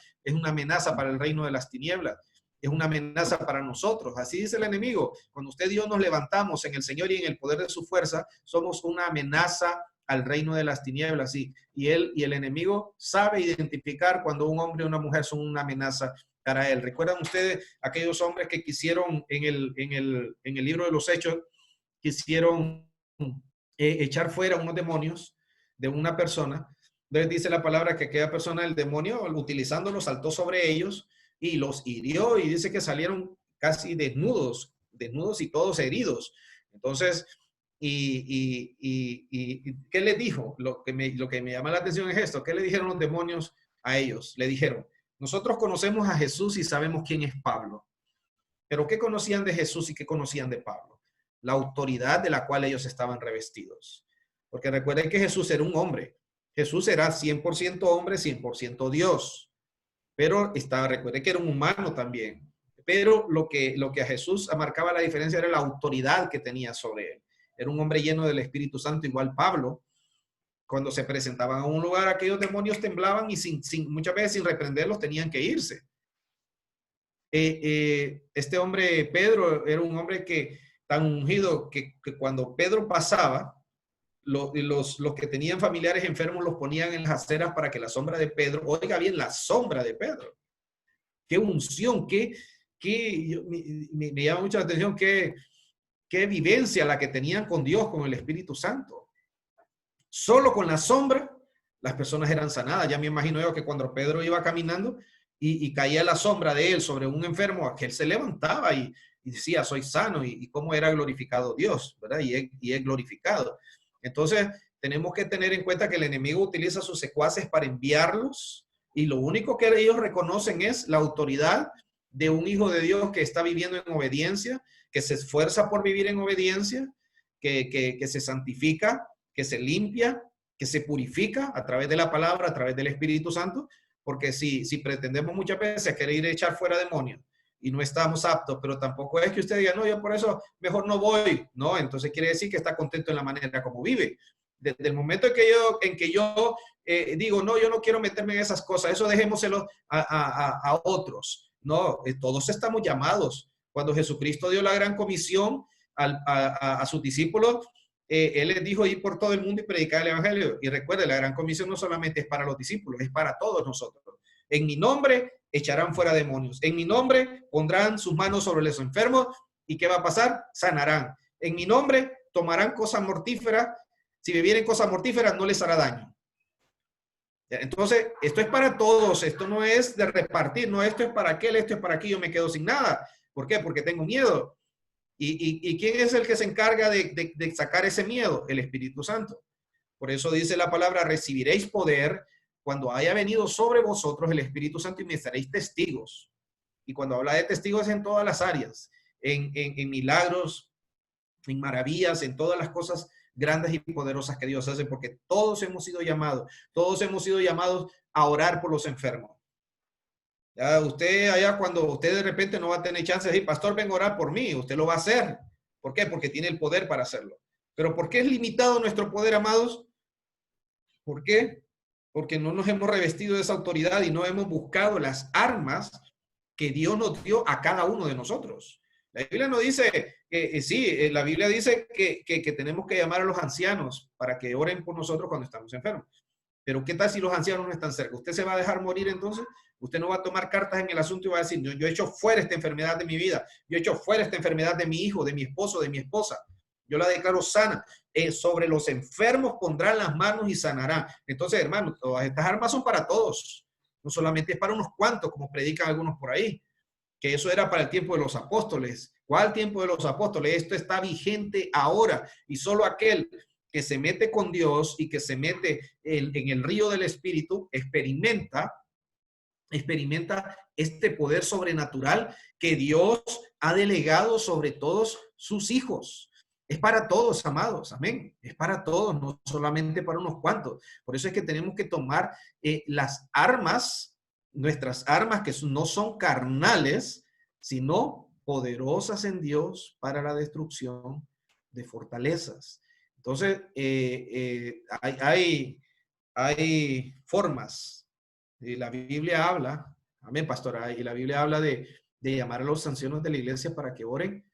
para el reino de las tinieblas, es una amenaza para nosotros. Así dice el enemigo. Cuando usted y yo nos levantamos en el Señor y en el poder de su fuerza, somos una amenaza al reino de las tinieblas, y el enemigo sabe identificar cuando un hombre o una mujer son una amenaza para él. ¿Recuerdan ustedes aquellos hombres que quisieron en el libro de los Hechos, quisieron echar fuera unos demonios de una persona? Entonces dice la palabra que aquella persona, el demonio, utilizándolo, saltó sobre ellos y los hirió, y dice que salieron casi desnudos y todos heridos. Entonces, ¿qué le dijo? Lo que me llama la atención es esto. ¿Qué le dijeron los demonios a ellos? Le dijeron, nosotros conocemos a Jesús y sabemos quién es Pablo. Pero ¿qué conocían de Jesús y qué conocían de Pablo? La autoridad de la cual ellos estaban revestidos. Porque recuerden que Jesús era un hombre. Jesús era 100% hombre, 100% Dios. Pero recuerden que era un humano también. Pero lo que a Jesús marcaba la diferencia era la autoridad que tenía sobre él. Era un hombre lleno del Espíritu Santo, igual Pablo. Cuando se presentaban a un lugar, aquellos demonios temblaban y muchas veces sin reprenderlos tenían que irse. Este hombre, Pedro, era un hombre tan ungido que cuando Pedro pasaba, los que tenían familiares enfermos los ponían en las aceras para que la sombra de Pedro, oiga bien, la sombra de Pedro. Qué unción, me llama mucho la atención, qué vivencia la que tenían con Dios, con el Espíritu Santo. Solo con la sombra, las personas eran sanadas. Ya me imagino yo que cuando Pedro iba caminando y caía la sombra de él sobre un enfermo, aquel se levantaba y decía, soy sano, y cómo era glorificado Dios, ¿verdad? Y es glorificado. Entonces, tenemos que tener en cuenta que el enemigo utiliza sus secuaces para enviarlos, y lo único que ellos reconocen es la autoridad de un hijo de Dios que está viviendo en obediencia, que se esfuerza por vivir en obediencia, que se santifica, que se limpia, que se purifica a través de la palabra, a través del Espíritu Santo, porque si pretendemos muchas veces querer echar fuera demonios y no estamos aptos, pero tampoco es que usted diga, no, yo por eso mejor no voy, no, entonces quiere decir que está contento en la manera como vive. Desde el momento en que yo digo, no, yo no quiero meterme en esas cosas, eso dejémoselo a otros. No, todos estamos llamados. Cuando Jesucristo dio la gran comisión a sus discípulos, Él les dijo ir por todo el mundo y predicar el evangelio. Y recuerde, la gran comisión no solamente es para los discípulos, es para todos nosotros. En mi nombre echarán fuera demonios. En mi nombre pondrán sus manos sobre los enfermos. ¿Y qué va a pasar? Sanarán. En mi nombre tomarán cosas mortíferas. Si bebieren cosas mortíferas, no les hará daño. Entonces, esto es para todos. Esto no es de repartir. No, esto es para aquel, esto es para aquí. Yo me quedo sin nada. ¿Por qué? Porque tengo miedo. ¿Y quién es el que se encarga de sacar ese miedo? El Espíritu Santo. Por eso dice la palabra, recibiréis poder cuando haya venido sobre vosotros el Espíritu Santo y me seréis testigos. Y cuando habla de testigos en todas las áreas, en milagros, en maravillas, en todas las cosas grandes y poderosas que Dios hace, porque todos hemos sido llamados a orar por los enfermos. Ya usted allá, cuando usted de repente no va a tener chance de decir, pastor, venga a orar por mí, usted lo va a hacer. ¿Por qué? Porque tiene el poder para hacerlo. Pero ¿por qué es limitado nuestro poder, amados? ¿Por qué? porque no nos hemos revestido de esa autoridad y no hemos buscado las armas que Dios nos dio a cada uno de nosotros. La Biblia no dice que sí, la Biblia dice que tenemos que llamar a los ancianos para que oren por nosotros cuando estamos enfermos. Pero ¿qué tal si los ancianos no están cerca? ¿Usted se va a dejar morir entonces? ¿Usted no va a tomar cartas en el asunto y va a decir, yo he hecho fuera esta enfermedad de mi vida, yo he hecho fuera esta enfermedad de mi hijo, de mi esposo, de mi esposa? Yo la declaro sana. Sobre los enfermos pondrán las manos y sanarán. Entonces, hermanos, todas estas armas son para todos. No solamente es para unos cuantos, como predican algunos por ahí, que eso era para el tiempo de los apóstoles. ¿Cuál tiempo de los apóstoles? Esto está vigente ahora y solo aquel que se mete con Dios y que se mete en el río del Espíritu experimenta este poder sobrenatural que Dios ha delegado sobre todos sus hijos. Es para todos, amados, amén. Es para todos, no solamente para unos cuantos. Por eso es que tenemos que tomar las armas, nuestras armas que no son carnales, sino poderosas en Dios para la destrucción de fortalezas. Entonces, hay formas. Y la Biblia habla, amén, pastora, y la Biblia habla de llamar a los ancianos de la iglesia para que oren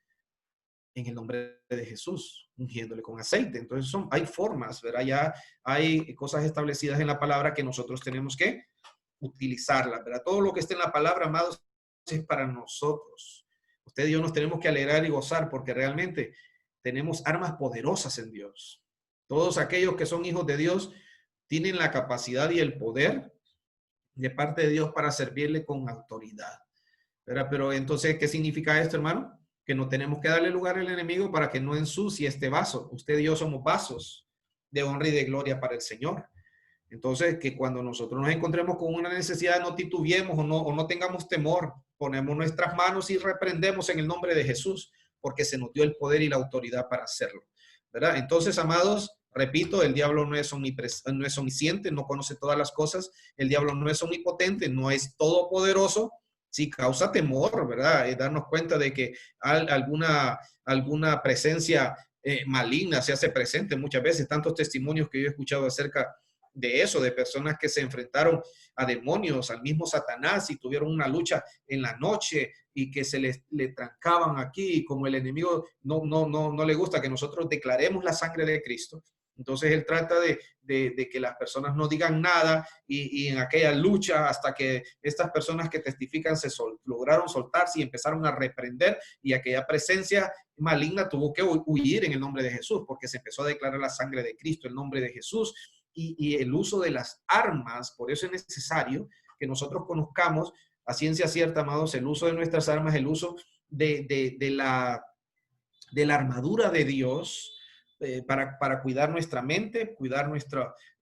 en el nombre de Jesús, ungiéndole con aceite. Entonces hay formas, ¿verdad? Ya hay cosas establecidas en la palabra que nosotros tenemos que utilizarlas, ¿verdad? Todo lo que esté en la palabra, amados, es para nosotros. Usted y yo nos tenemos que alegrar y gozar porque realmente tenemos armas poderosas en Dios. Todos aquellos que son hijos de Dios tienen la capacidad y el poder de parte de Dios para servirle con autoridad, ¿verdad? Pero entonces, ¿qué significa esto, hermano? Que no tenemos que darle lugar al enemigo para que no ensucie este vaso. Usted y yo somos vasos de honra y de gloria para el Señor. Entonces, que cuando nosotros nos encontremos con una necesidad, no titubeemos o no tengamos temor, ponemos nuestras manos y reprendemos en el nombre de Jesús, porque se nos dio el poder y la autoridad para hacerlo, ¿verdad? Entonces, amados, repito, el diablo no es omnisciente, no conoce todas las cosas, el diablo no es omnipotente, no es todopoderoso, sí causa temor, ¿verdad? Darnos cuenta de que alguna presencia maligna se hace presente muchas veces, tantos testimonios que yo he escuchado acerca de eso, de personas que se enfrentaron a demonios, al mismo Satanás y tuvieron una lucha en la noche y que le trancaban aquí, y como el enemigo no le gusta que nosotros declaremos la sangre de Cristo. Entonces él trata de que las personas no digan nada y en aquella lucha hasta que estas personas que testifican lograron soltarse y empezaron a reprender y aquella presencia maligna tuvo que huir en el nombre de Jesús porque se empezó a declarar la sangre de Cristo, el nombre de Jesús y el uso de las armas. Por eso es necesario que nosotros conozcamos a ciencia cierta, amados, el uso de nuestras armas, el uso de la armadura de Dios, para cuidar nuestra mente, cuidar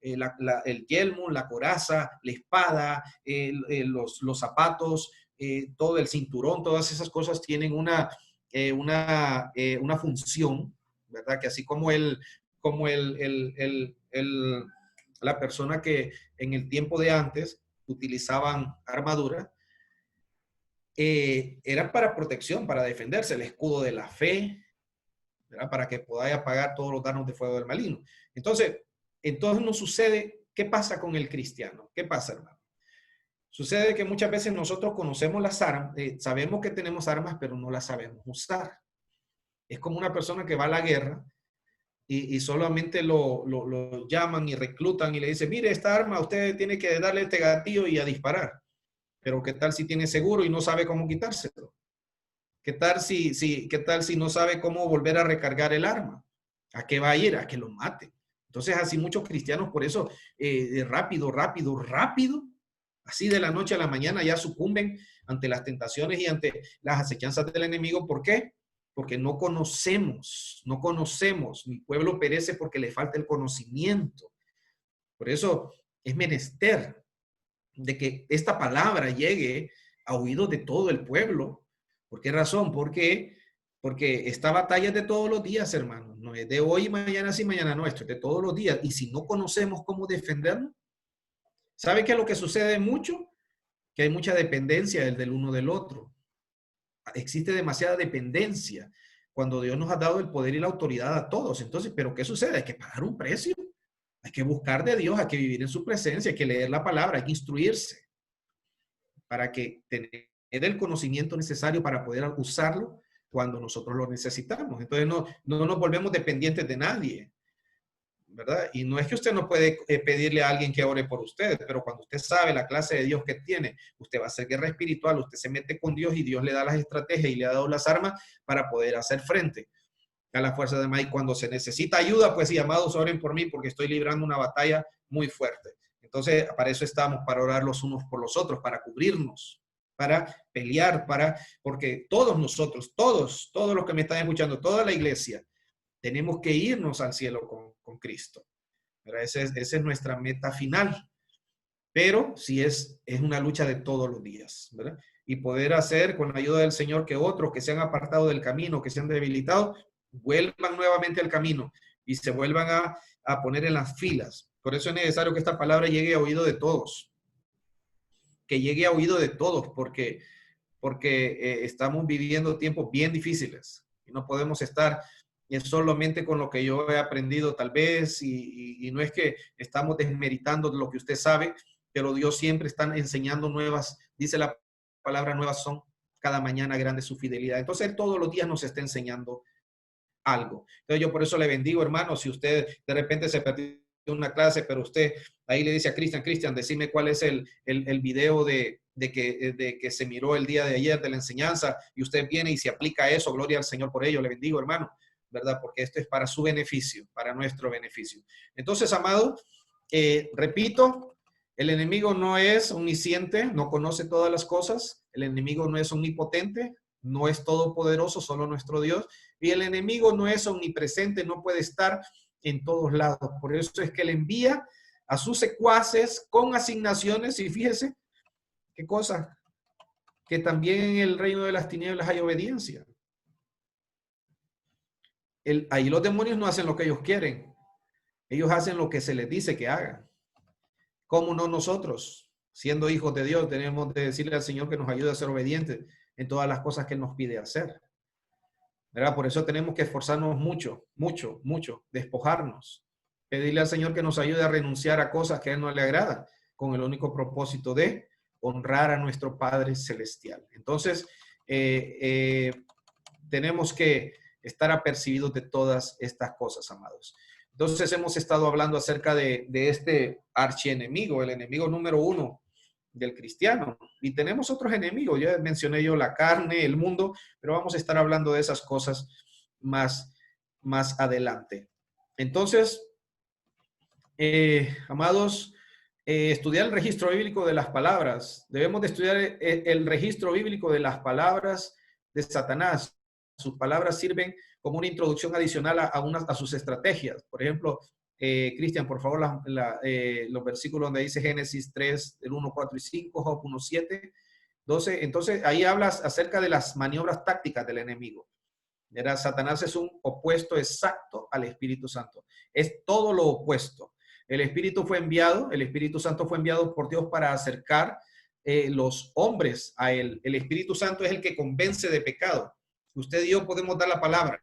el yelmo, la coraza, la espada, los zapatos, todo el cinturón, todas esas cosas tienen una función, ¿verdad? Que así como la persona que en el tiempo de antes utilizaban armadura, eran para protección, para defenderse, el escudo de la fe, ¿verdad? Para que podáis apagar todos los dardos de fuego del maligno. Entonces nos sucede, ¿qué pasa con el cristiano? ¿Qué pasa, hermano? Sucede que muchas veces nosotros conocemos las armas, sabemos que tenemos armas, pero no las sabemos usar. Es como una persona que va a la guerra y solamente lo llaman y reclutan y le dicen, mire, esta arma, usted tiene que darle este gatillo y a disparar. Pero ¿qué tal si tiene seguro y no sabe cómo quitárselo? ¿Qué tal si no sabe cómo volver a recargar el arma? ¿A qué va a ir? A que lo mate. Entonces, así muchos cristianos, por eso, rápido, así de la noche a la mañana ya sucumben ante las tentaciones y ante las acechanzas del enemigo. ¿Por qué? Porque no conocemos. Mi pueblo perece porque le falta el conocimiento. Por eso es menester de que esta palabra llegue a oídos de todo el pueblo. ¿Por qué razón? Porque esta batalla es de todos los días, hermano. No es de hoy, mañana sí, mañana no. Esto es de todos los días. Y si no conocemos cómo defendernos, ¿sabe qué es lo que sucede mucho? Que hay mucha dependencia del uno del otro. Existe demasiada dependencia cuando Dios nos ha dado el poder y la autoridad a todos. Entonces, ¿pero qué sucede? Hay que pagar un precio. Hay que buscar de Dios, hay que vivir en su presencia, hay que leer la palabra, hay que instruirse para que tener el conocimiento necesario para poder usarlo cuando nosotros lo necesitamos. Entonces no nos volvemos dependientes de nadie, ¿verdad? Y no es que usted no puede pedirle a alguien que ore por usted, pero cuando usted sabe la clase de Dios que tiene, usted va a hacer guerra espiritual, usted se mete con Dios y Dios le da las estrategias y le ha dado las armas para poder hacer frente a la fuerza de más. Y cuando se necesita ayuda, pues sí, amados, oren por mí porque estoy librando una batalla muy fuerte. Entonces, para eso estamos, para orar los unos por los otros, para cubrirnos, para pelear, porque todos nosotros, todos los que me están escuchando, toda la iglesia, tenemos que irnos al cielo con Cristo. Esa es nuestra meta final. Pero sí es una lucha de todos los días, ¿verdad? Y poder hacer con la ayuda del Señor que otros que se han apartado del camino, que se han debilitado, vuelvan nuevamente al camino y se vuelvan a poner en las filas. Por eso es necesario que esta palabra llegue a oído de todos. Que llegue a oído de todos, porque estamos viviendo tiempos bien difíciles y no podemos estar solamente con lo que yo he aprendido tal vez y no es que estamos desmeritando lo que usted sabe, pero Dios siempre está enseñando nuevas, dice la palabra, nuevas son cada mañana grande su fidelidad. Entonces Él todos los días nos está enseñando algo. Entonces yo por eso le bendigo, hermano, si usted de repente se perdió una clase, pero usted ahí le dice a Cristian, decime cuál es el video de que se miró el día de ayer de la enseñanza y usted viene y se aplica eso, gloria al Señor por ello, le bendigo, hermano, ¿verdad? Porque esto es para su beneficio, para nuestro beneficio. Entonces, amado, repito, el enemigo no es omnisciente, no conoce todas las cosas, el enemigo no es omnipotente, no es todopoderoso, solo nuestro Dios, y el enemigo no es omnipresente, no puede estar en todos lados. Por eso es que él envía a sus secuaces con asignaciones y fíjese qué cosa, que también en el reino de las tinieblas hay obediencia. Ahí los demonios no hacen lo que ellos quieren, ellos hacen lo que se les dice que hagan. ¿Cómo no nosotros, siendo hijos de Dios, tenemos de decirle al Señor que nos ayude a ser obedientes en todas las cosas que Él nos pide hacer? ¿Verdad? Por eso tenemos que esforzarnos mucho, despojarnos, pedirle al Señor que nos ayude a renunciar a cosas que a Él no le agradan, con el único propósito de honrar a nuestro Padre Celestial. Entonces, tenemos que estar apercibidos de todas estas cosas, amados. Entonces, hemos estado hablando acerca de este archienemigo, el enemigo número 1 del cristiano. Y tenemos otros enemigos, ya mencioné yo la carne, el mundo, pero vamos a estar hablando de esas cosas más adelante. Entonces, amados, estudiar el registro bíblico de las palabras. Debemos de estudiar el registro bíblico de las palabras de Satanás. Sus palabras sirven como una introducción adicional a sus estrategias. Por ejemplo, Cristian, por favor, los versículos donde dice Génesis 3, del 1, 4 y 5, Job 1, 7, 12. Entonces, ahí hablas acerca de las maniobras tácticas del enemigo. Satanás es un opuesto exacto al Espíritu Santo. Es todo lo opuesto. El Espíritu Santo fue enviado por Dios para acercar los hombres a Él. El Espíritu Santo es el que convence de pecado. Usted y yo podemos dar la palabra.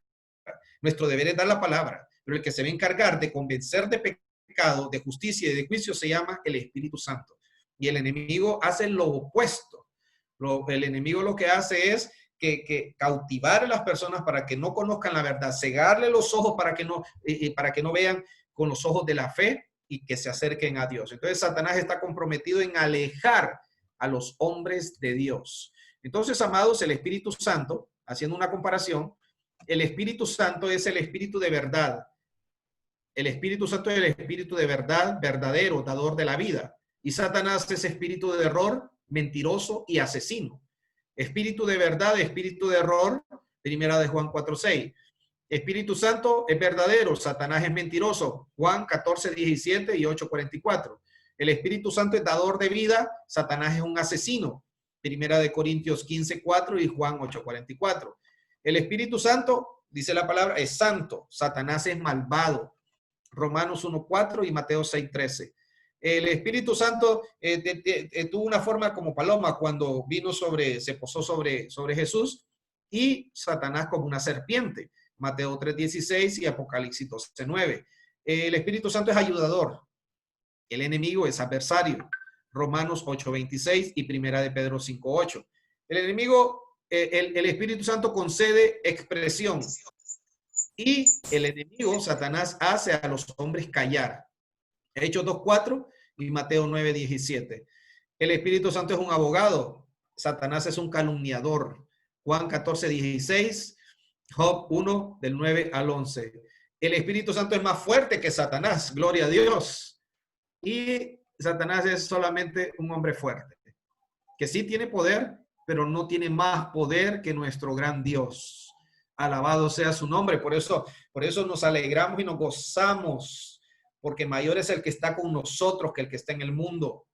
Nuestro deber es dar la palabra, pero el que se va a encargar de convencer de pecado, de justicia y de juicio se llama el Espíritu Santo. Y el enemigo hace lo opuesto. El enemigo lo que hace es que cautivar a las personas para que no conozcan la verdad, cegarle los ojos para que no vean con los ojos de la fe y que se acerquen a Dios. Entonces Satanás está comprometido en alejar a los hombres de Dios. Entonces, amados, el Espíritu Santo, haciendo una comparación, el Espíritu Santo es el Espíritu de verdad. El Espíritu Santo es el Espíritu de verdad, verdadero, dador de la vida. Y Satanás es espíritu de error, mentiroso y asesino. Espíritu de verdad, espíritu de error, primera de Juan 4:6. Espíritu Santo es verdadero, Satanás es mentiroso, Juan 14:17 y 8:44. El Espíritu Santo es dador de vida, Satanás es un asesino, primera de Corintios 15:4 y Juan 8:44. El Espíritu Santo, dice la palabra, es santo, Satanás es malvado, Romanos 1:4 y Mateo 6:13. El Espíritu Santo tuvo una forma como paloma cuando se posó sobre Jesús, y Satanás como una serpiente, Mateo 3:16 y Apocalipsis 12:9. El Espíritu Santo es ayudador. El enemigo es adversario. Romanos 8:26 y Primera de Pedro 5:8. El enemigo, el Espíritu Santo concede expresión. Y el enemigo, Satanás, hace a los hombres callar. Hechos 2:4 y Mateo 9:17. El Espíritu Santo es un abogado. Satanás es un calumniador. Juan 14:16. Job 1, del 9 al 11. El Espíritu Santo es más fuerte que Satanás. Gloria a Dios. Y Satanás es solamente un hombre fuerte, que sí tiene poder, pero no tiene más poder que nuestro gran Dios. Alabado sea su nombre. Por eso nos alegramos y nos gozamos, porque mayor es el que está con nosotros que el que está en el mundo.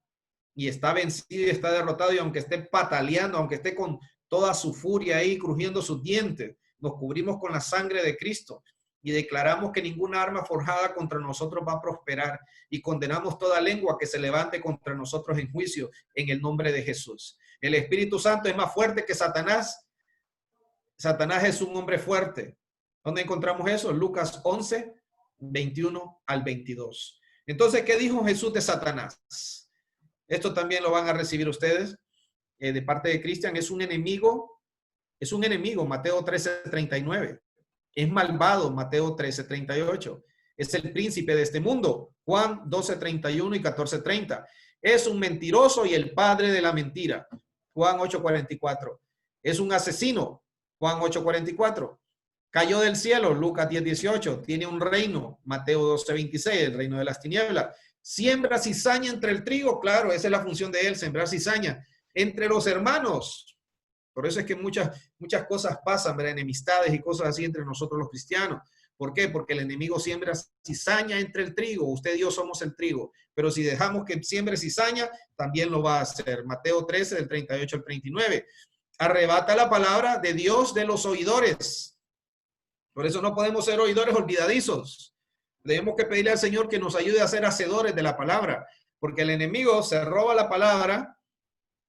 Y está vencido y está derrotado, y aunque esté pataleando, aunque esté con toda su furia ahí, crujiendo sus dientes, nos cubrimos con la sangre de Cristo y declaramos que ninguna arma forjada contra nosotros va a prosperar, y condenamos toda lengua que se levante contra nosotros en juicio en el nombre de Jesús. El Espíritu Santo es más fuerte que Satanás. Satanás es un hombre fuerte. ¿Dónde encontramos eso? Lucas 11, 21 al 22. Entonces, ¿qué dijo Jesús de Satanás? Esto también lo van a recibir ustedes de parte de Cristian. Es un enemigo, Mateo 13:39. Es malvado, Mateo 13:38. Es el príncipe de este mundo, Juan 12:31 y 14:30. Es un mentiroso y el padre de la mentira, Juan 8:44. Es un asesino, Juan 8:44. Cayó del cielo, Lucas 10:18. Tiene un reino, Mateo 12:26, el reino de las tinieblas. Siembra cizaña entre el trigo, claro, esa es la función de él, sembrar cizaña entre los hermanos. Por eso es que muchas cosas pasan, ¿verdad? Enemistades y cosas así entre nosotros los cristianos. ¿Por qué? Porque el enemigo siembra cizaña entre el trigo. Usted y yo somos el trigo. Pero si dejamos que siembre cizaña, también lo va a hacer. Mateo 13, del 38 al 39. Arrebata la palabra de Dios de los oidores. Por eso no podemos ser oidores olvidadizos. Tenemos que pedirle al Señor que nos ayude a ser hacedores de la palabra. Porque el enemigo se roba la palabra,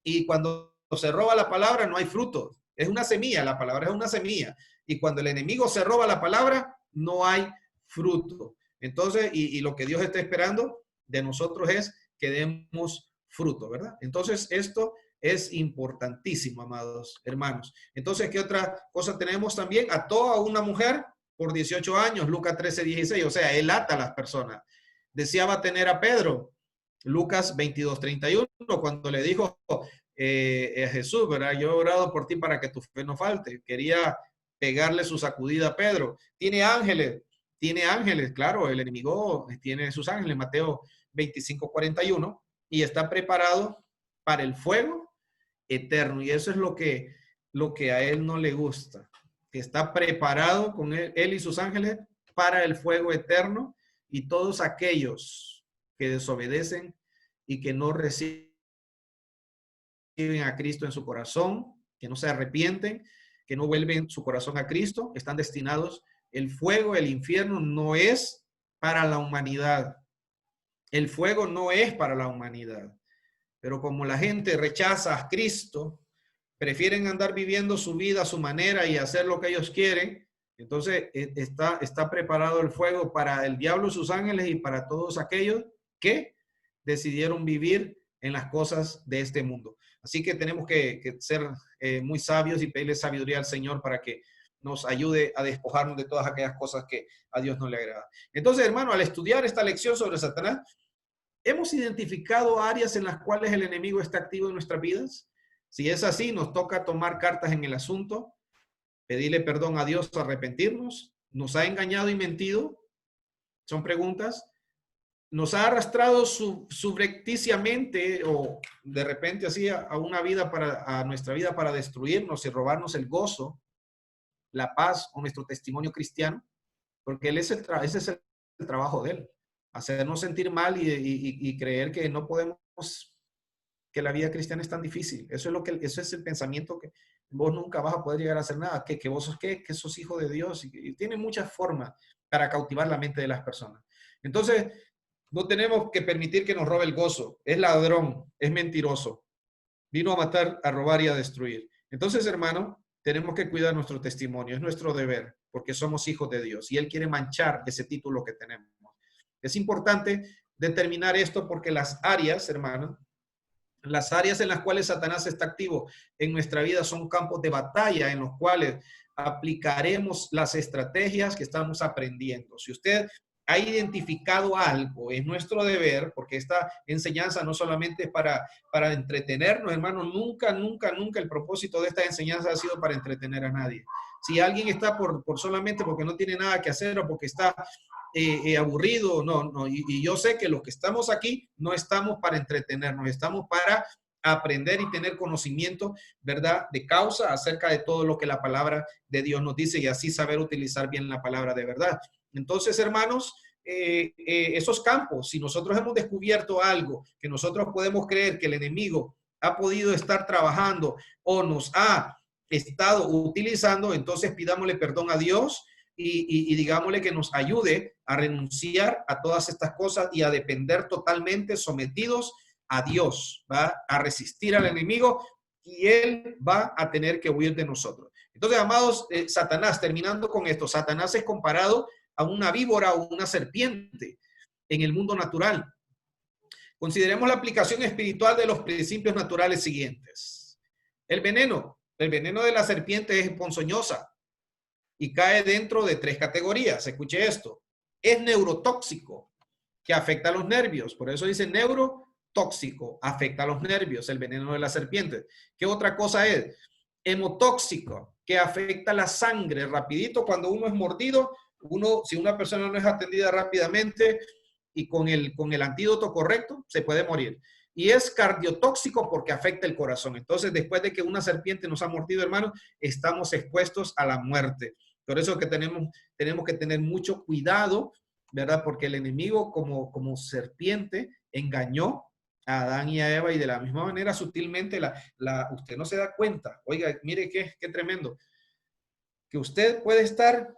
y cuando se roba la palabra no hay fruto. Es una semilla, la palabra es una semilla. Y cuando el enemigo se roba la palabra, no hay fruto. Entonces, y lo que Dios está esperando de nosotros es que demos fruto, ¿verdad? Entonces, esto es importantísimo, amados hermanos. Entonces, ¿qué otra cosa tenemos también? Ató a una mujer por 18 años, Lucas 13:16. O sea, él ata a las personas. Deseaba tener a Pedro, Lucas 22:31, cuando le dijo a Jesús, ¿verdad? Yo he orado por ti para que tu fe no falte. Quería pegarle su sacudida a Pedro. Tiene ángeles, claro, el enemigo tiene sus ángeles, Mateo 25:41, y está preparado para el fuego eterno. Y eso es lo que a él no le gusta, que está preparado con él y sus ángeles para el fuego eterno, y todos aquellos que desobedecen y que no reciben a Cristo en su corazón, que no se arrepienten, que no vuelven su corazón a Cristo, están destinados. El fuego, el infierno no es para la humanidad. El fuego no es para la humanidad. Pero como la gente rechaza a Cristo, prefieren andar viviendo su vida a su manera y hacer lo que ellos quieren, entonces está preparado el fuego para el diablo y sus ángeles, y para todos aquellos que decidieron vivir en las cosas de este mundo. Así que tenemos que ser muy sabios y pedirle sabiduría al Señor para que nos ayude a despojarnos de todas aquellas cosas que a Dios no le agrada. Entonces, hermano, al estudiar esta lección sobre Satanás, ¿hemos identificado áreas en las cuales el enemigo está activo en nuestras vidas? Si es así, nos toca tomar cartas en el asunto, pedirle perdón a Dios, arrepentirnos. ¿Nos ha engañado y mentido? Son preguntas. ¿Nos ha arrastrado subrepticiamente o de repente así a nuestra vida para destruirnos y robarnos el gozo, la paz o nuestro testimonio cristiano? Porque ese es el trabajo de él, hacernos sentir mal y creer que no podemos, que la vida cristiana es tan difícil. Eso es el pensamiento, que vos nunca vas a poder llegar a hacer nada, que vos sos que sos hijo de Dios, y tiene muchas formas para cautivar la mente de las personas. Entonces, no tenemos que permitir que nos robe el gozo. Es ladrón, es mentiroso. Vino a matar, a robar y a destruir. Entonces, hermano, tenemos que cuidar nuestro testimonio. Es nuestro deber, porque somos hijos de Dios y Él quiere manchar ese título que tenemos. Es importante determinar esto porque las áreas, hermano, las áreas en las cuales Satanás está activo en nuestra vida son campos de batalla en los cuales aplicaremos las estrategias que estamos aprendiendo. Si usted ha identificado algo, es nuestro deber, porque esta enseñanza no solamente es para entretenernos, hermano, nunca el propósito de esta enseñanza ha sido para entretener a nadie. Si alguien está por solamente porque no tiene nada que hacer o porque está aburrido, no. Y yo sé que los que estamos aquí no estamos para entretenernos, estamos para aprender y tener conocimiento, ¿verdad?, de causa acerca de todo lo que la palabra de Dios nos dice y así saber utilizar bien la palabra de verdad. Entonces, hermanos, esos campos, si nosotros hemos descubierto algo que nosotros podemos creer que el enemigo ha podido estar trabajando o nos ha estado utilizando, entonces pidámosle perdón a Dios y digámosle que nos ayude a renunciar a todas estas cosas y a depender totalmente sometidos a Dios, va a resistir al enemigo y él va a tener que huir de nosotros. Entonces, amados, Satanás, terminando con esto, Satanás es comparado a una víbora o una serpiente en el mundo natural. Consideremos la aplicación espiritual de los principios naturales siguientes. El veneno de la serpiente es ponzoñosa y cae dentro de 3 categorías. Escuche esto. Es neurotóxico, que afecta a los nervios. Por eso dice neurotóxico, afecta a los nervios, el veneno de la serpiente. ¿Qué otra cosa es? Hemotóxico, que afecta la sangre. Rapidito, cuando uno es mordido, si una persona no es atendida rápidamente y con el antídoto correcto, se puede morir. Y es cardiotóxico porque afecta el corazón. Entonces, después de que una serpiente nos ha mordido, hermano, estamos expuestos a la muerte. Por eso que tenemos que tener mucho cuidado, ¿verdad? Porque el enemigo como serpiente engañó a Adán y a Eva y de la misma manera sutilmente usted no se da cuenta. Oiga, mire qué tremendo. Que usted puede estar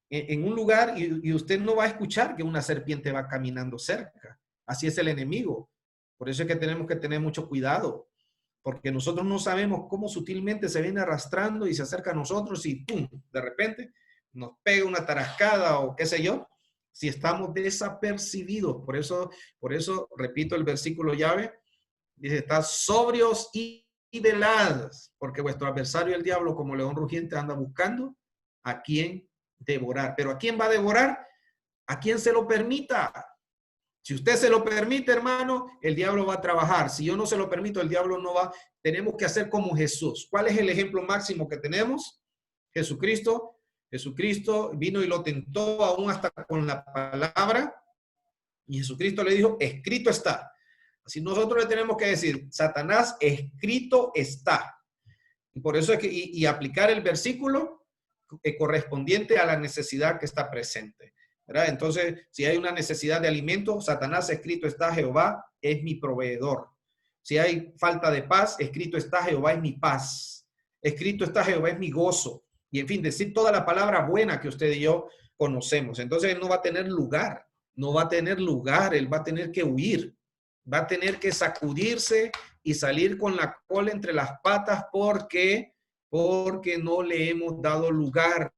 en un lugar y usted no va a escuchar que una serpiente va caminando cerca. Así es el enemigo. Por eso es que tenemos que tener mucho cuidado, porque nosotros no sabemos cómo sutilmente se viene arrastrando y se acerca a nosotros y ¡pum!, de repente nos pega una tarascada o qué sé yo, si estamos desapercibidos. Por eso repito el versículo llave, dice, estad sobrios y velados, porque vuestro adversario el diablo como león rugiente anda buscando a quien devorar. Pero ¿a quién va a devorar? A quien se lo permita. Si usted se lo permite, hermano, el diablo va a trabajar. Si yo no se lo permito, el diablo no va. Tenemos que hacer como Jesús. ¿Cuál es el ejemplo máximo que tenemos? Jesucristo. Jesucristo vino y lo tentó aún hasta con la palabra. Y Jesucristo le dijo, escrito está. Así nosotros le tenemos que decir, Satanás, escrito está. Y por eso es que, y aplicar el versículo correspondiente a la necesidad que está presente, ¿verdad? Entonces, si hay una necesidad de alimento, Satanás, escrito está, Jehová es mi proveedor. Si hay falta de paz, escrito está, Jehová es mi paz. Escrito está, Jehová es mi gozo. Y en fin, decir toda la palabra buena que usted y yo conocemos. Entonces, él no va a tener lugar, él va a tener que huir, va a tener que sacudirse y salir con la cola entre las patas porque no le hemos dado lugar.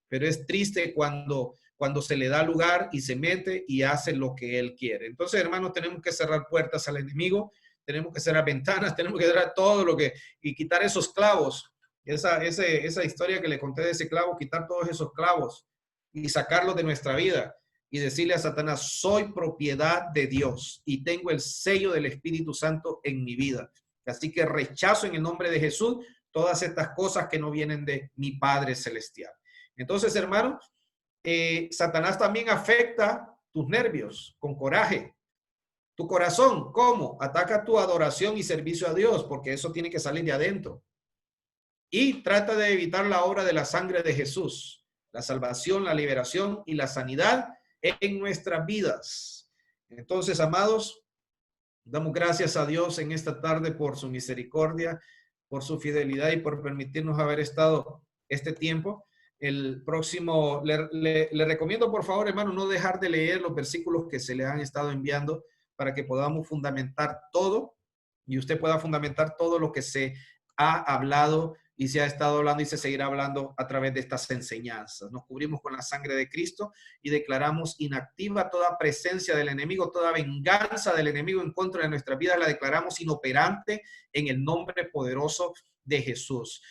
Pero es triste cuando se le da lugar y se mete y hace lo que él quiere. Entonces, hermanos, tenemos que cerrar puertas al enemigo, tenemos que cerrar ventanas, tenemos que cerrar todo lo que, y quitar esos clavos. Esa historia que le conté de ese clavo, quitar todos esos clavos y sacarlos de nuestra vida y decirle a Satanás, soy propiedad de Dios y tengo el sello del Espíritu Santo en mi vida. Así que rechazo en el nombre de Jesús todas estas cosas que no vienen de mi Padre Celestial. Entonces, hermano, Satanás también afecta tus nervios con coraje. Tu corazón, ¿cómo? Ataca tu adoración y servicio a Dios, porque eso tiene que salir de adentro. Y trata de evitar la obra de la sangre de Jesús, la salvación, la liberación y la sanidad en nuestras vidas. Entonces, amados, damos gracias a Dios en esta tarde por su misericordia, por su fidelidad y por permitirnos haber estado este tiempo. El próximo, le recomiendo por favor, hermano, no dejar de leer los versículos que se le han estado enviando para que podamos fundamentar todo y usted pueda fundamentar todo lo que se ha hablado y se ha estado hablando y se seguirá hablando a través de estas enseñanzas. Nos cubrimos con la sangre de Cristo y declaramos inactiva toda presencia del enemigo, toda venganza del enemigo en contra de nuestras vidas, la declaramos inoperante en el nombre poderoso de Jesús.